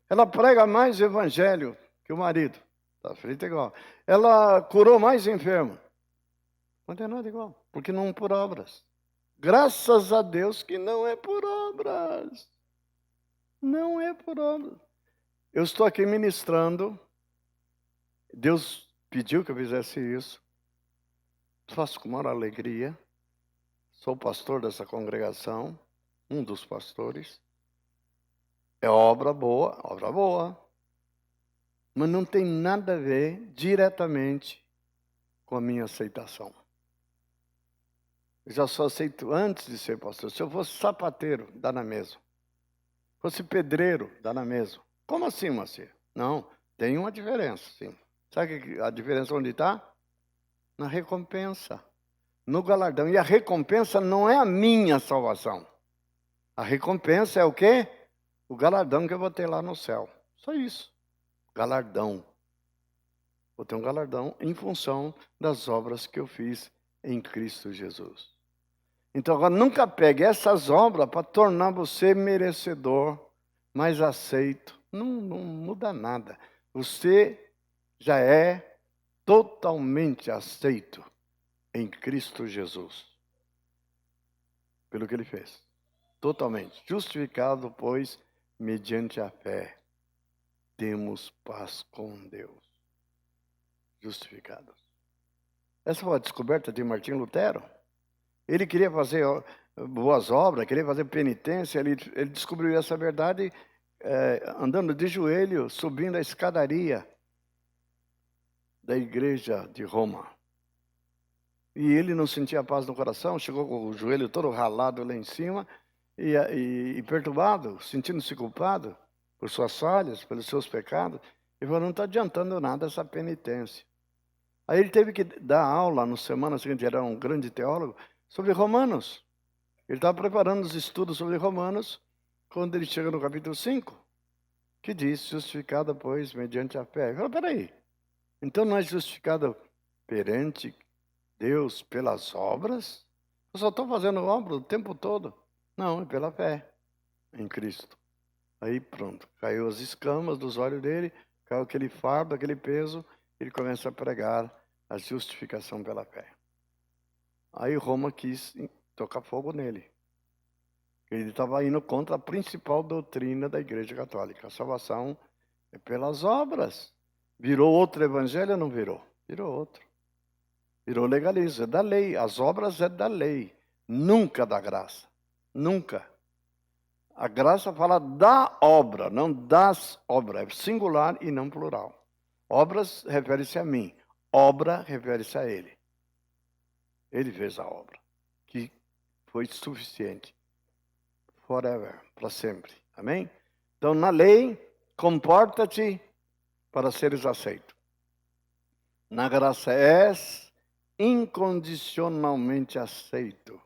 Ela prega mais o evangelho que o marido. Está frita igual. Ela curou mais enfermo. Não tem nada igual. Porque não por obras. Graças a Deus que não é por obras. Não é por obras. Eu estou aqui ministrando. Deus pediu que eu fizesse isso. Faço com maior alegria. Sou pastor dessa congregação, um dos pastores. É obra boa. Mas não tem nada a ver diretamente com a minha aceitação. Eu já sou aceito antes de ser pastor. Se eu fosse sapateiro, dá na mesma. Se fosse pedreiro, dá na mesma. Como assim, Marcia? Não, tem uma diferença, sim. Sabe a diferença onde está? Na recompensa, no galardão. E a recompensa não é a minha salvação. A recompensa é o quê? O galardão que eu vou ter lá no céu. Só isso. Galardão. Vou ter um galardão em função das obras que eu fiz em Cristo Jesus. Então agora nunca pegue essas obras para tornar você merecedor, mais aceito. Não muda nada. Você já é totalmente aceito em Cristo Jesus. Pelo que ele fez. Totalmente. Justificado, pois, mediante a fé, temos paz com Deus. Justificados. Essa foi a descoberta de Martim Lutero. Ele queria fazer boas obras, queria fazer penitência. Ele descobriu essa verdade andando de joelho, subindo a escadaria da igreja de Roma. E ele não sentia paz no coração, chegou com o joelho todo ralado lá em cima e perturbado, sentindo-se culpado por suas falhas, pelos seus pecados. Ele falou, não está adiantando nada essa penitência. Aí ele teve que dar aula na semana seguinte, era um grande teólogo, sobre Romanos. Ele estava preparando os estudos sobre Romanos, quando ele chega no capítulo 5, que diz, justificado, pois, mediante a fé. Ele falou, peraí, então não é justificado perante Deus pelas obras? Eu só estou fazendo obra o tempo todo. Não, é pela fé em Cristo. Aí pronto, caiu as escamas dos olhos dele, caiu aquele fardo, aquele peso, ele começa a pregar a justificação pela fé. Aí Roma quis tocar fogo nele. Ele estava indo contra a principal doutrina da Igreja Católica. A salvação é pelas obras. Virou outro evangelho ou não virou? Virou outro. Virou legalismo, é da lei. As obras é da lei, nunca da graça. Nunca. A graça fala da obra, não das obras. É singular e não plural. Obras refere-se a mim. Obra refere-se a ele. Ele fez a obra, que foi suficiente. Forever, para sempre. Amém? Então, na lei, comporta-te para seres aceito. Na graça és incondicionalmente aceito.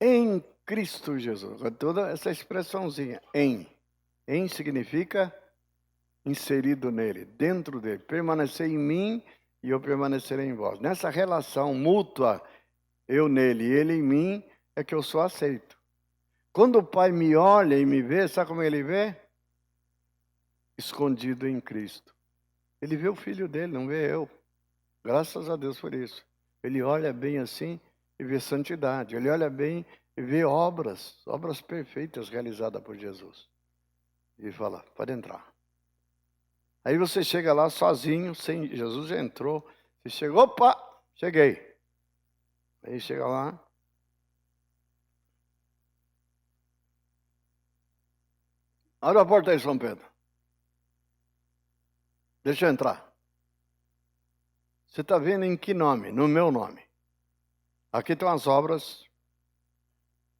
Em Cristo Jesus. Toda essa expressãozinha, em. Em significa inserido nele, dentro dele. Permanecer em mim e eu permanecerei em vós. Nessa relação mútua, eu nele e ele em mim, é que eu sou aceito. Quando o Pai me olha e me vê, sabe como ele vê? Escondido em Cristo. Ele vê o filho dele, não vê eu. Graças a Deus por isso. Ele olha bem assim e vê santidade. Ele olha bem e vê obras perfeitas realizadas por Jesus. E fala, pode entrar. Aí você chega lá sozinho, sem Jesus já entrou. Você chegou, opa, cheguei. Aí chega lá. Abre a porta aí, São Pedro. Deixa eu entrar. Você está vendo em que nome? No meu nome. Aqui estão as obras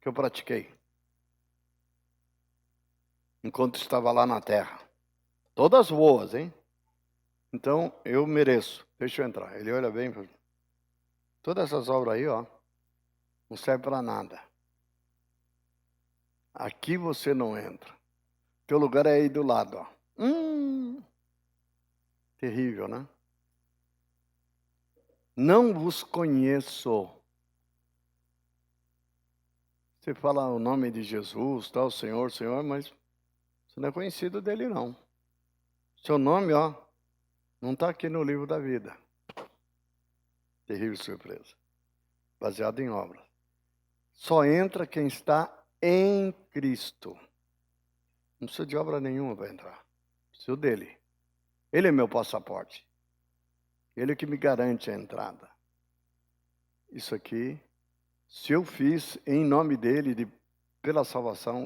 que eu pratiquei enquanto estava lá na terra. Todas boas, hein? Então, eu mereço. Deixa eu entrar. Ele olha bem. Todas essas obras aí, ó, não servem para nada. Aqui você não entra. Teu lugar é aí do lado, ó. Terrível, né? Não vos conheço. Você fala o nome de Jesus, tal, Senhor, Senhor, mas você não é conhecido dele, não. Seu nome, ó, não está aqui no livro da vida. Terrível surpresa. Baseado em obras. Só entra quem está em Cristo. Não precisa de obra nenhuma para entrar. Preciso dele. Ele é meu passaporte. Ele é que me garante a entrada. Isso aqui, se eu fiz em nome dele, pela salvação,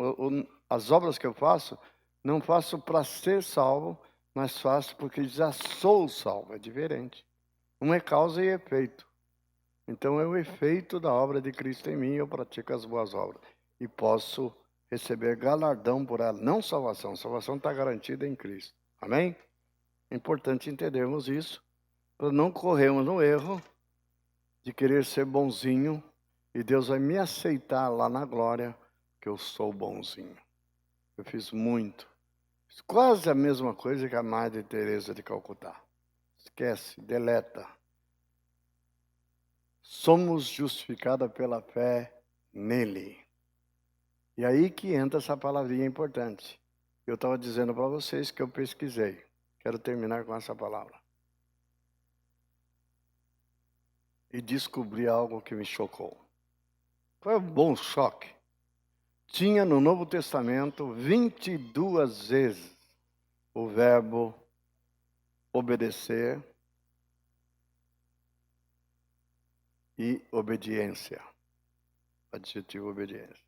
as obras que eu faço, não faço para ser salvo, mas faço porque já sou salvo. É diferente. Um é causa e efeito. Então é o efeito da obra de Cristo em mim, eu pratico as boas obras. E posso receber galardão por ela. Não salvação, salvação está garantida em Cristo. Amém? É importante entendermos isso, para não corrermos no erro de querer ser bonzinho e Deus vai me aceitar lá na glória que eu sou bonzinho. Eu fiz muito. Fiz quase a mesma coisa que a Madre Teresa de Calcutá. Esquece, deleta. Somos justificados pela fé nele. E aí que entra essa palavrinha importante. Eu estava dizendo para vocês que eu pesquisei. Quero terminar com essa palavra. E descobri algo que me chocou. Foi um bom choque. Tinha no Novo Testamento 22 vezes o verbo obedecer e obediência. Adjetivo obediência.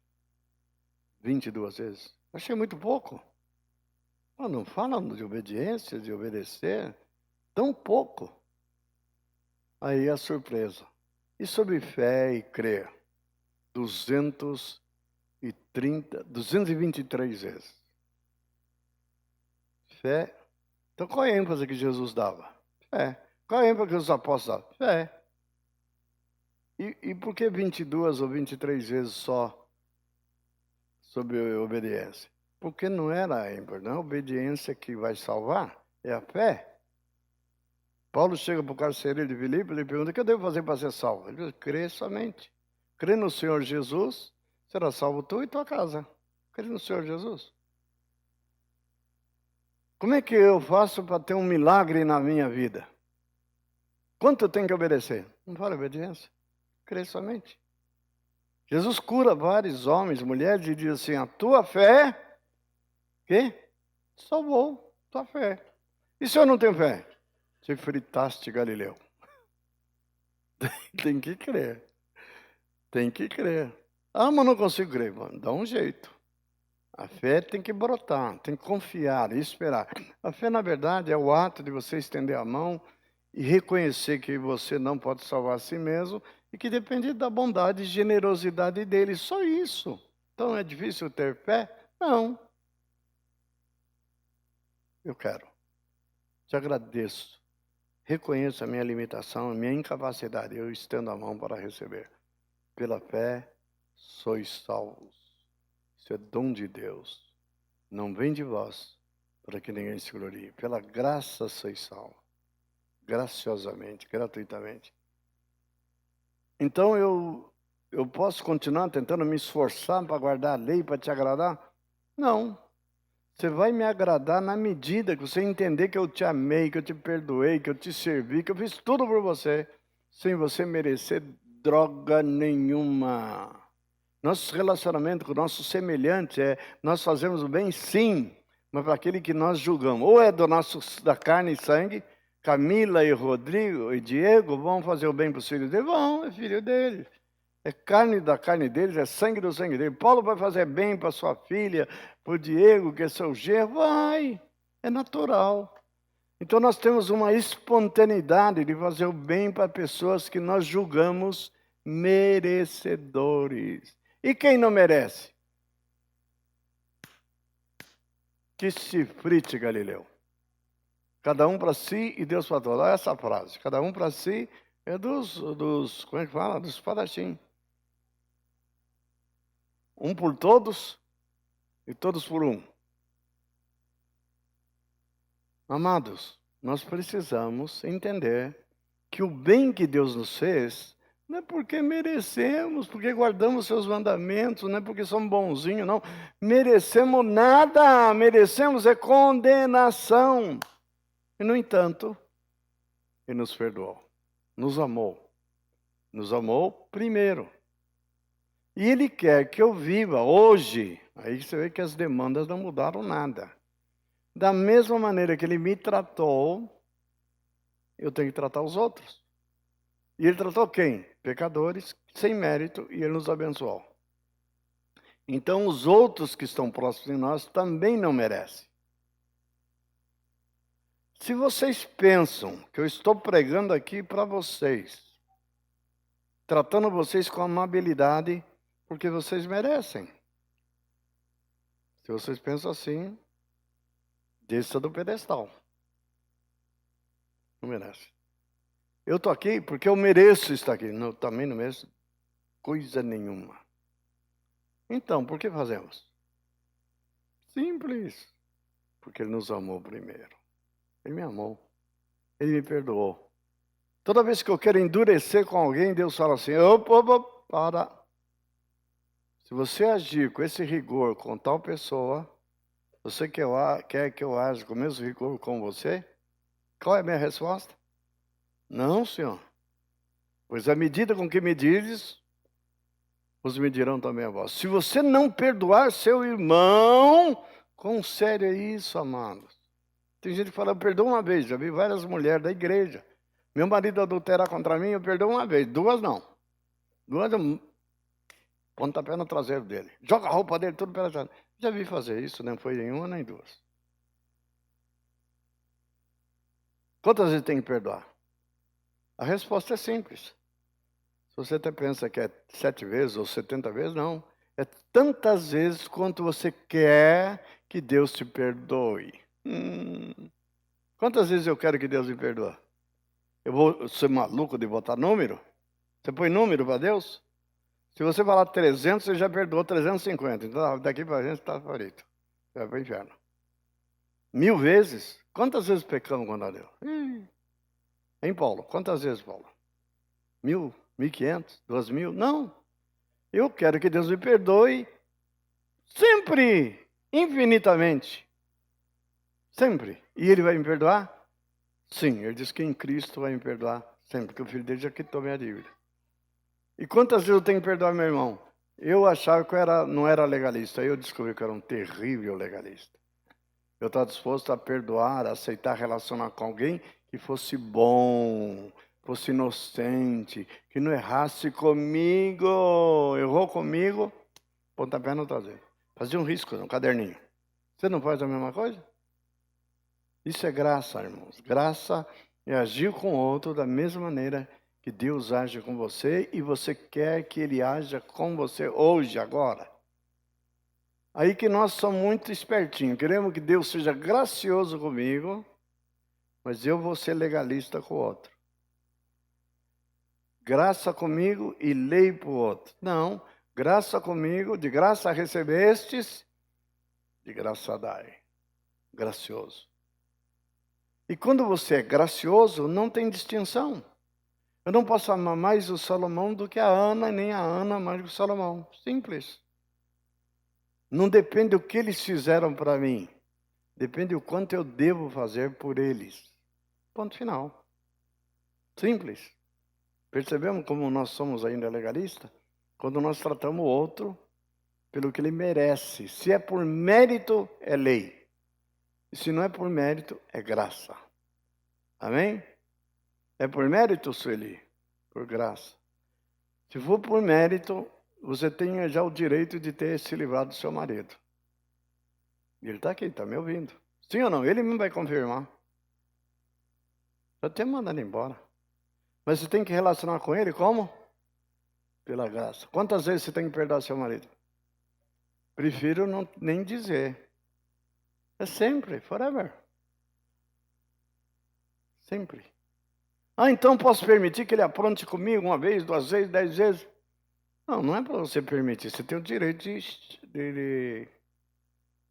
22 vezes. Achei muito pouco. Não fala de obediência, de obedecer. Tão pouco. Aí a surpresa. E sobre fé e crer? 223 vezes. Fé. Então qual é a ênfase que Jesus dava? Fé. Qual é a ênfase que os apóstolos davam? Fé. E por que 22 ou 23 vezes só sobre obediência? Porque não era a ênfase, não é a obediência que vai salvar, é a fé. Paulo chega para o carcereiro de Filipe e ele pergunta: o que eu devo fazer para ser salvo? Ele diz: crê somente. Crê no Senhor Jesus, será salvo tu e tua casa. Crê no Senhor Jesus. Como é que eu faço para ter um milagre na minha vida? Quanto eu tenho que obedecer? Não fala obediência. Crê somente. Jesus cura vários homens, mulheres, e diz assim: a tua fé, que? Salvou tua fé. E se eu não tenho fé? Você fritaste Galileu. Tem que crer. Tem que crer. Ah, mas não consigo crer. Mano, dá um jeito. A fé tem que brotar, tem que confiar e esperar. A fé, na verdade, é o ato de você estender a mão e reconhecer que você não pode salvar a si mesmo e que depende da bondade e generosidade dele. Só isso. Então é difícil ter fé? Não. Eu quero. Te agradeço. Reconheço a minha limitação, a minha incapacidade. Eu estendo a mão para receber. Pela fé, sois salvos. Isso é dom de Deus. Não vem de vós, para que ninguém se glorie. Pela graça sois salvos. Graciosamente, gratuitamente. Então eu posso continuar tentando me esforçar para guardar a lei, para te agradar? Não. Você vai me agradar na medida que você entender que eu te amei, que eu te perdoei, que eu te servi, que eu fiz tudo por você, sem você merecer droga nenhuma. Nosso relacionamento com o nosso semelhante nós fazemos o bem sim, mas para aquele que nós julgamos. Ou é da carne e sangue, Camila e Rodrigo e Diego vão fazer o bem para os filhos dele? Vão, é filho deles. É carne da carne deles, é sangue do sangue deles. Paulo vai fazer bem para sua filha, para o Diego, que é seu genro? Vai, é natural. Então nós temos uma espontaneidade de fazer o bem para pessoas que nós julgamos merecedores. E quem não merece? Que se frite, Galileu. Cada um para si e Deus para todos. Olha essa frase. Cada um para si é como é que fala? Dos espadachim. Um por todos e todos por um. Amados, nós precisamos entender que o bem que Deus nos fez não é porque merecemos, porque guardamos seus mandamentos, não é porque somos bonzinhos, não. Merecemos nada, merecemos é condenação. E, no entanto, Ele nos perdoou, nos amou primeiro. E Ele quer que eu viva hoje. Aí você vê que as demandas não mudaram nada. Da mesma maneira que Ele me tratou, eu tenho que tratar os outros. E Ele tratou quem? Pecadores, sem mérito, e Ele nos abençoou. Então os outros que estão próximos de nós também não merecem. Se vocês pensam que eu estou pregando aqui para vocês, tratando vocês com amabilidade, porque vocês merecem. Se vocês pensam assim, desça do pedestal. Não merece. Eu estou aqui porque eu mereço estar aqui. Não, também não mereço coisa nenhuma. Então, por que fazemos? Simples. Porque Ele nos amou primeiro. Ele me amou. Ele me perdoou. Toda vez que eu quero endurecer com alguém, Deus fala assim, opa, para. Se você agir com esse rigor com tal pessoa, você quer que eu aja com o mesmo rigor com você? Qual é a minha resposta? Não, Senhor. Pois à medida com que me dizes, os medirão também a vós. Se você não perdoar seu irmão, quão sério é isso, amados? Tem gente que fala, eu perdoo uma vez. Já vi várias mulheres da igreja. Meu marido adulterar contra mim, eu perdoo uma vez. Duas não. Duas eu pontapé no traseiro dele. Joga a roupa dele tudo pela janela. Já vi fazer isso, não foi nenhuma nem duas. Quantas vezes tem que perdoar? A resposta é simples. Se você até pensa que é 7 vezes ou 70 vezes, não. É tantas vezes quanto você quer que Deus te perdoe. Quantas vezes eu quero que Deus me perdoe? Eu vou ser maluco de botar número? Você põe número para Deus? Se você falar 300, você já perdoou 350. Então daqui para frente está frito. Você vai para o inferno. 1000 vezes? Quantas vezes pecamos contra Deus? Hein, Paulo? Quantas vezes, Paulo? 1000? 1500? 2000? Não. Eu quero que Deus me perdoe sempre, infinitamente. Sempre. E Ele vai me perdoar? Sim, Ele diz que em Cristo vai me perdoar sempre, porque o Filho dele já quitou minha dívida. E quantas vezes eu tenho que perdoar meu irmão? Eu achava que eu não era legalista, aí eu descobri que eu era um terrível legalista. Eu estava disposto a perdoar, a aceitar relacionar com alguém que fosse bom, fosse inocente, que não errasse comigo. Errou comigo, pontapé no traseiro. Fazia um risco, um caderninho. Você não faz a mesma coisa? Isso é graça, irmãos. Graça é agir com o outro da mesma maneira que Deus age com você e você quer que Ele haja com você hoje, agora. Aí que nós somos muito espertinhos. Queremos que Deus seja gracioso comigo, mas eu vou ser legalista com o outro. Graça comigo e lei para o outro. Não, Graça comigo, de graça recebestes, de graça dai. Gracioso. E quando você é gracioso, não tem distinção. Eu não posso amar mais o Salomão do que a Ana, nem a Ana mais do que o Salomão. Simples. Não depende do que eles fizeram para mim. Depende do quanto eu devo fazer por eles. Ponto final. Simples. Percebemos como nós somos ainda legalistas? Quando nós tratamos o outro pelo que ele merece. Se é por mérito, é lei. E se não é por mérito, é graça. Amém? É por mérito, Sueli? Por graça. Se for por mérito, você tem já o direito de ter se livrado do seu marido. E ele está aqui, está me ouvindo. Sim ou não? Ele mesmo vai confirmar. Já até mandando embora. Mas você tem que relacionar com ele como? Pela graça. Quantas vezes você tem que perdoar seu marido? Prefiro não, nem dizer. É sempre, forever. Sempre. Ah, então posso permitir que ele apronte comigo 1 vez, 2 vezes, 10 vezes? Não, não é para você permitir. Você tem o direito de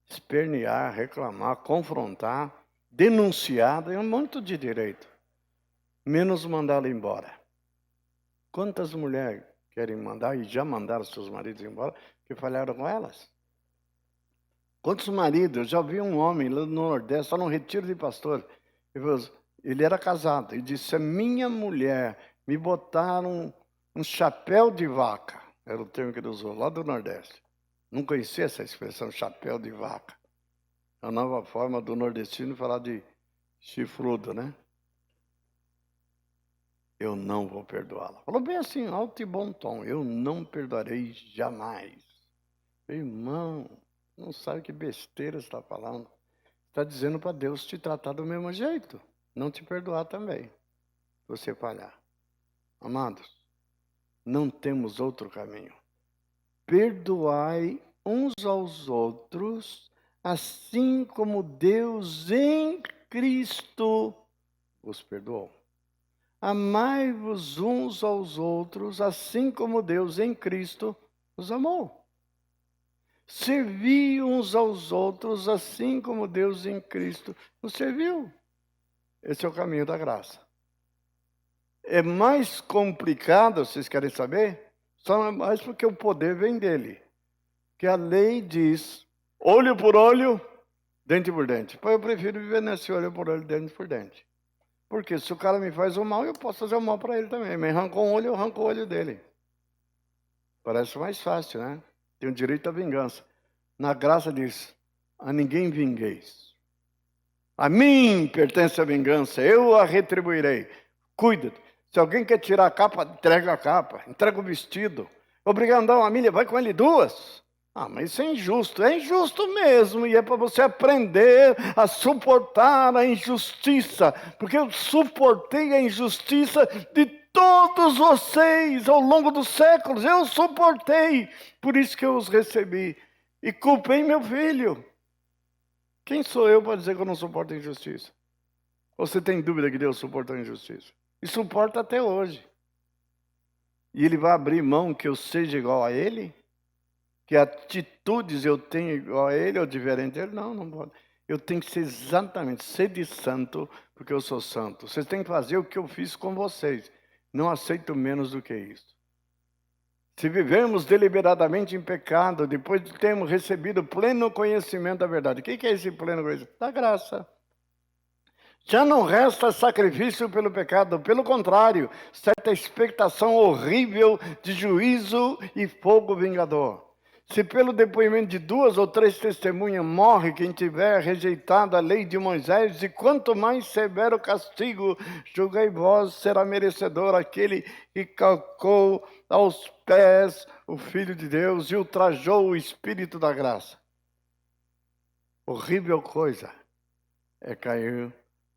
espernear, reclamar, confrontar, denunciar. Tem um monte de direito. Menos mandá-lo embora. Quantas mulheres querem mandar e já mandaram seus maridos embora que falharam com elas? Quantos maridos? Eu já vi um homem lá no Nordeste, só num retiro de pastor. Ele era casado e disse: a minha mulher me botaram um chapéu de vaca. Era o termo que ele usou, lá do Nordeste. Não conhecia essa expressão, chapéu de vaca. A nova forma do nordestino falar de chifrudo, né? Eu não vou perdoá-la. Falou bem assim, alto e bom tom. Eu não perdoarei jamais. Meu irmão, não sabe que besteira você está falando. Está dizendo para Deus te tratar do mesmo jeito. Não te perdoar também. Se você falhar. Amados, não temos outro caminho. Perdoai uns aos outros, assim como Deus em Cristo os perdoou. Amai-vos uns aos outros, assim como Deus em Cristo os amou. Servi uns aos outros, assim como Deus em Cristo nos serviu. Esse é o caminho da graça. É mais complicado, vocês querem saber? Só mais porque o poder vem dele. Que a lei diz, olho por olho, dente por dente. Pois eu prefiro viver nesse olho por olho, dente por dente. Porque se o cara me faz o mal, eu posso fazer o mal para ele também. Me arrancou um olho, eu arranco o olho dele. Parece mais fácil, né? Tem o direito à vingança. Na graça diz, a ninguém vingueis. A mim pertence a vingança, eu a retribuirei. Cuida-te. Se alguém quer tirar a capa, entrega a capa, entrega o vestido. Obrigado a andar uma milha, vai com ele 2. Ah, mas isso é injusto mesmo, e é para você aprender a suportar a injustiça, porque eu suportei a injustiça de todos vocês ao longo dos séculos, eu suportei, por isso que eu os recebi, e culpei meu filho. Quem sou eu para dizer que eu não suporto a injustiça? Você tem dúvida que Deus suportou a injustiça? E suporta até hoje. E Ele vai abrir mão que eu seja igual a Ele? Que atitudes eu tenho igual a Ele ou diferente dele? Não, não pode. Eu tenho que ser exatamente, ser de santo, porque eu sou santo. Vocês têm que fazer o que eu fiz com vocês. Não aceito menos do que isso. Se vivermos deliberadamente em pecado, depois de termos recebido pleno conhecimento da verdade. O que é esse pleno conhecimento? Da graça. Já não resta sacrifício pelo pecado, pelo contrário, certa expectação horrível de juízo e fogo vingador. Se pelo depoimento de 2 ou 3 testemunhas morre quem tiver rejeitado a lei de Moisés, e quanto mais severo castigo, julgai vós, será merecedor aquele que calcou aos pés o Filho de Deus e ultrajou o Espírito da graça. Horrível coisa é cair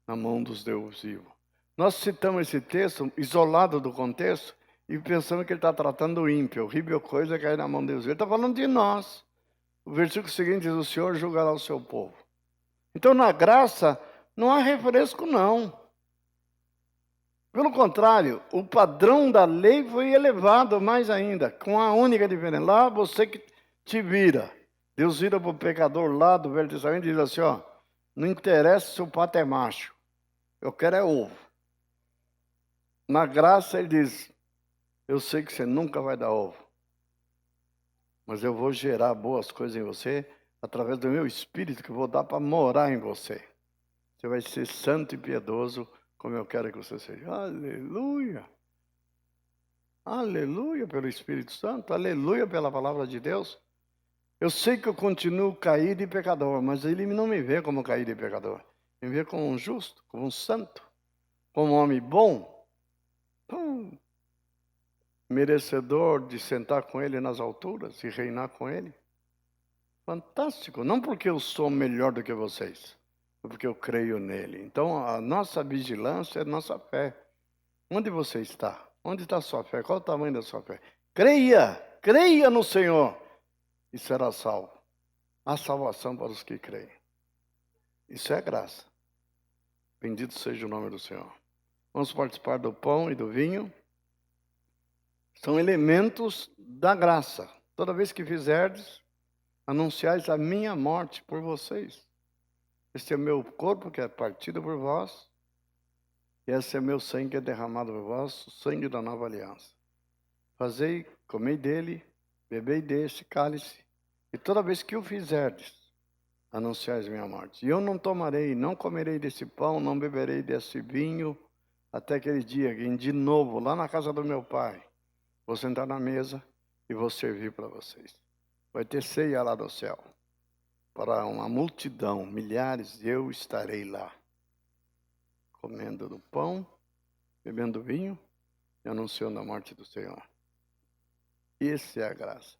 na mão dos deuses vivos. Nós citamos esse texto isolado do contexto e pensamos que ele está tratando do ímpio. Horrível coisa é cair na mão de Deus. Ele está falando de nós. O versículo seguinte diz, o Senhor julgará o seu povo. Então, na graça, não há refresco, não. Pelo contrário, o padrão da lei foi elevado mais ainda, com a única diferença. Lá você que te vira. Deus vira para o pecador lá do Velho Testamento e diz assim, ó, não interessa se o pato é macho, eu quero é ovo. Na graça ele diz, eu sei que você nunca vai dar ovo, mas eu vou gerar boas coisas em você através do meu Espírito que eu vou dar para morar em você. Você vai ser santo e piedoso como eu quero que você seja. Aleluia! Aleluia pelo Espírito Santo, aleluia pela palavra de Deus. Eu sei que eu continuo caído e pecador, mas ele não me vê como caído e pecador. Me vê como um justo, como um santo, como um homem bom, merecedor de sentar com ele nas alturas e reinar com ele. Fantástico, não porque eu sou melhor do que vocês, mas porque eu creio nele. Então, a nossa vigilância é a nossa fé. Onde você está? Onde está a sua fé? Qual o tamanho da sua fé? Creia no Senhor e será salvo. Há salvação para os que creem. Isso é graça. Bendito seja o nome do Senhor. Vamos participar do pão e do vinho. São elementos da graça. Toda vez que fizerdes, anunciais a minha morte por vocês. Este é o meu corpo que é partido por vós. E esse é meu sangue que é derramado por vós, o sangue da nova aliança. Fazei, comei dele, bebei deste cálice, e toda vez que o fizerdes, anunciais minha morte. E eu não tomarei, não comerei desse pão, não beberei desse vinho, até aquele dia em de novo, lá na casa do meu pai, vou sentar na mesa e vou servir para vocês. Vai ter ceia lá do céu. Para uma multidão, milhares, eu estarei lá. Comendo do pão, bebendo vinho e anunciando a morte do Senhor. Essa é a graça.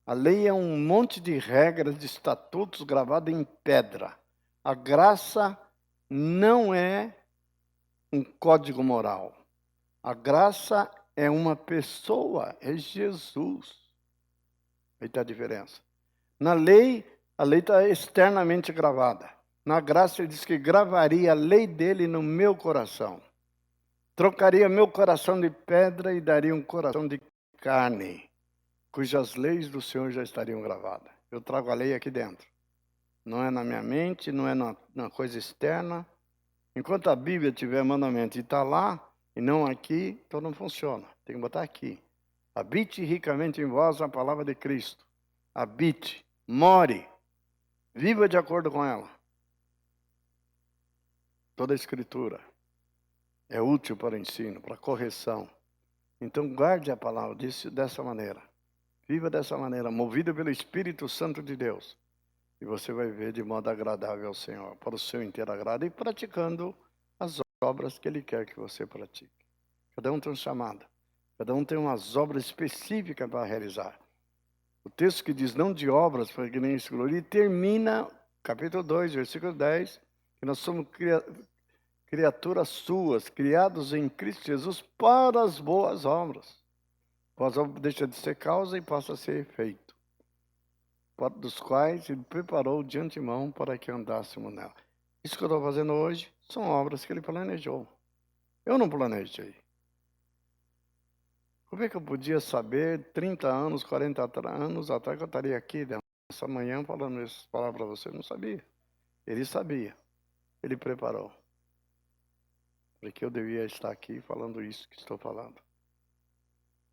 A lei é um monte de regras, de estatutos gravados em pedra. A graça não é um código moral. A graça é uma pessoa, é Jesus. Aí está a diferença. Na lei, a lei está externamente gravada. Na graça, ele diz que gravaria a lei dele no meu coração. Trocaria meu coração de pedra e daria um coração de carne, cujas leis do Senhor já estariam gravadas. Eu trago a lei aqui dentro. Não é na minha mente, não é na coisa externa. Enquanto a Bíblia tiver mandamento e está lá, e não aqui, então não funciona. Tem que botar aqui. Habite ricamente em vós a palavra de Cristo. Habite, more, viva de acordo com ela. Toda a Escritura é útil para o ensino, para a correção. Então guarde a palavra dessa maneira. Viva dessa maneira, movido pelo Espírito Santo de Deus. E você vai ver de modo agradável ao Senhor, para o seu inteiro agrado, e praticando as obras que Ele quer que você pratique. Cada um tem um chamado. Cada um tem umas obras específicas para realizar. O texto que diz não de obras, para que nem se glorie, termina, capítulo 2, versículo 10, que nós somos criaturas suas, criados em Cristo Jesus para as boas obras. Boas obras deixa de ser causa e passa a ser efeito, dos quais Ele preparou de antemão para que andássemos nela. Isso que eu estou fazendo hoje são obras que Ele planejou. Eu não planejei. Como é que eu podia saber 30 anos, 40 anos atrás que eu estaria aqui nessa manhã falando essas palavras para você? Eu não sabia. Ele sabia. Ele preparou. Porque eu devia estar aqui falando isso que estou falando.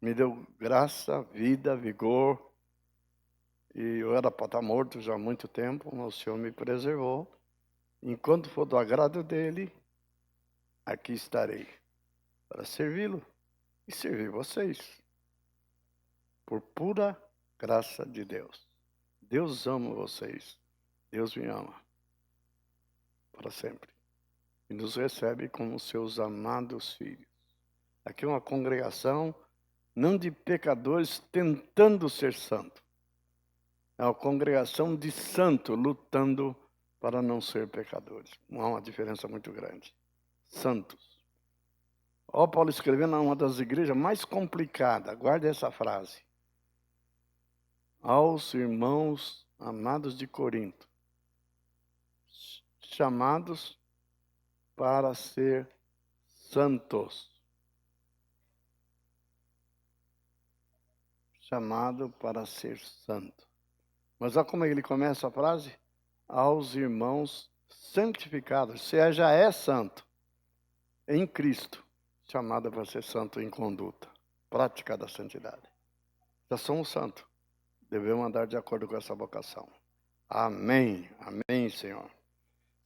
Me deu graça, vida, vigor. E eu era para estar morto já há muito tempo, mas o Senhor me preservou. Enquanto for do agrado dele, aqui estarei para servi-lo e servir vocês. Por pura graça de Deus. Deus ama vocês. Deus me ama. Para sempre. E nos recebe como seus amados filhos. Aqui é uma congregação não de pecadores tentando ser santo. É uma congregação de santos lutando para não ser pecadores. Há uma diferença muito grande. Santos. Ó, Paulo escrevendo uma das igrejas mais complicadas. Guarde essa frase. Aos irmãos amados de Corinto, chamados para ser santos. chamado para ser santo. Mas olha como ele começa a frase: aos irmãos santificados. Você já é santo em Cristo, chamado para ser santo em conduta, prática da santidade. Já somos santos. Devemos andar de acordo com essa vocação. Amém. Amém, Senhor.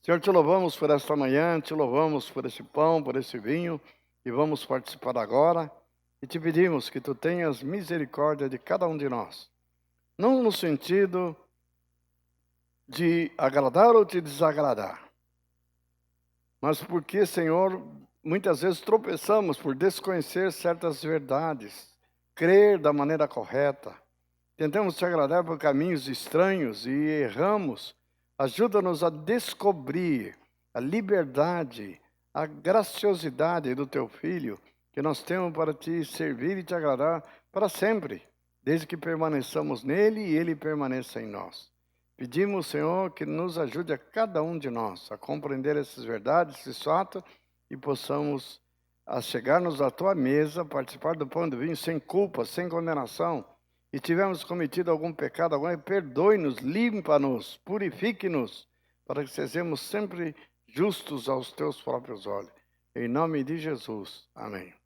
Senhor, te louvamos por esta manhã, te louvamos por esse pão, por esse vinho, e vamos participar agora. E te pedimos que tu tenhas misericórdia de cada um de nós. Não no sentido de agradar ou te desagradar, mas porque, Senhor, muitas vezes tropeçamos por desconhecer certas verdades, crer da maneira correta. Tentamos te agradar por caminhos estranhos e erramos. Ajuda-nos a descobrir a liberdade, a graciosidade do teu Filho, que nós temos para te servir e te agradar para sempre, desde que permaneçamos nele e ele permaneça em nós. Pedimos, Senhor, que nos ajude a cada um de nós a compreender essas verdades, esses fatos, e possamos chegar-nos à tua mesa, participar do pão e do vinho sem culpa, sem condenação. E tivermos cometido algum pecado, perdoe-nos, limpa-nos, purifique-nos, para que sejamos sempre justos aos teus próprios olhos. Em nome de Jesus. Amém.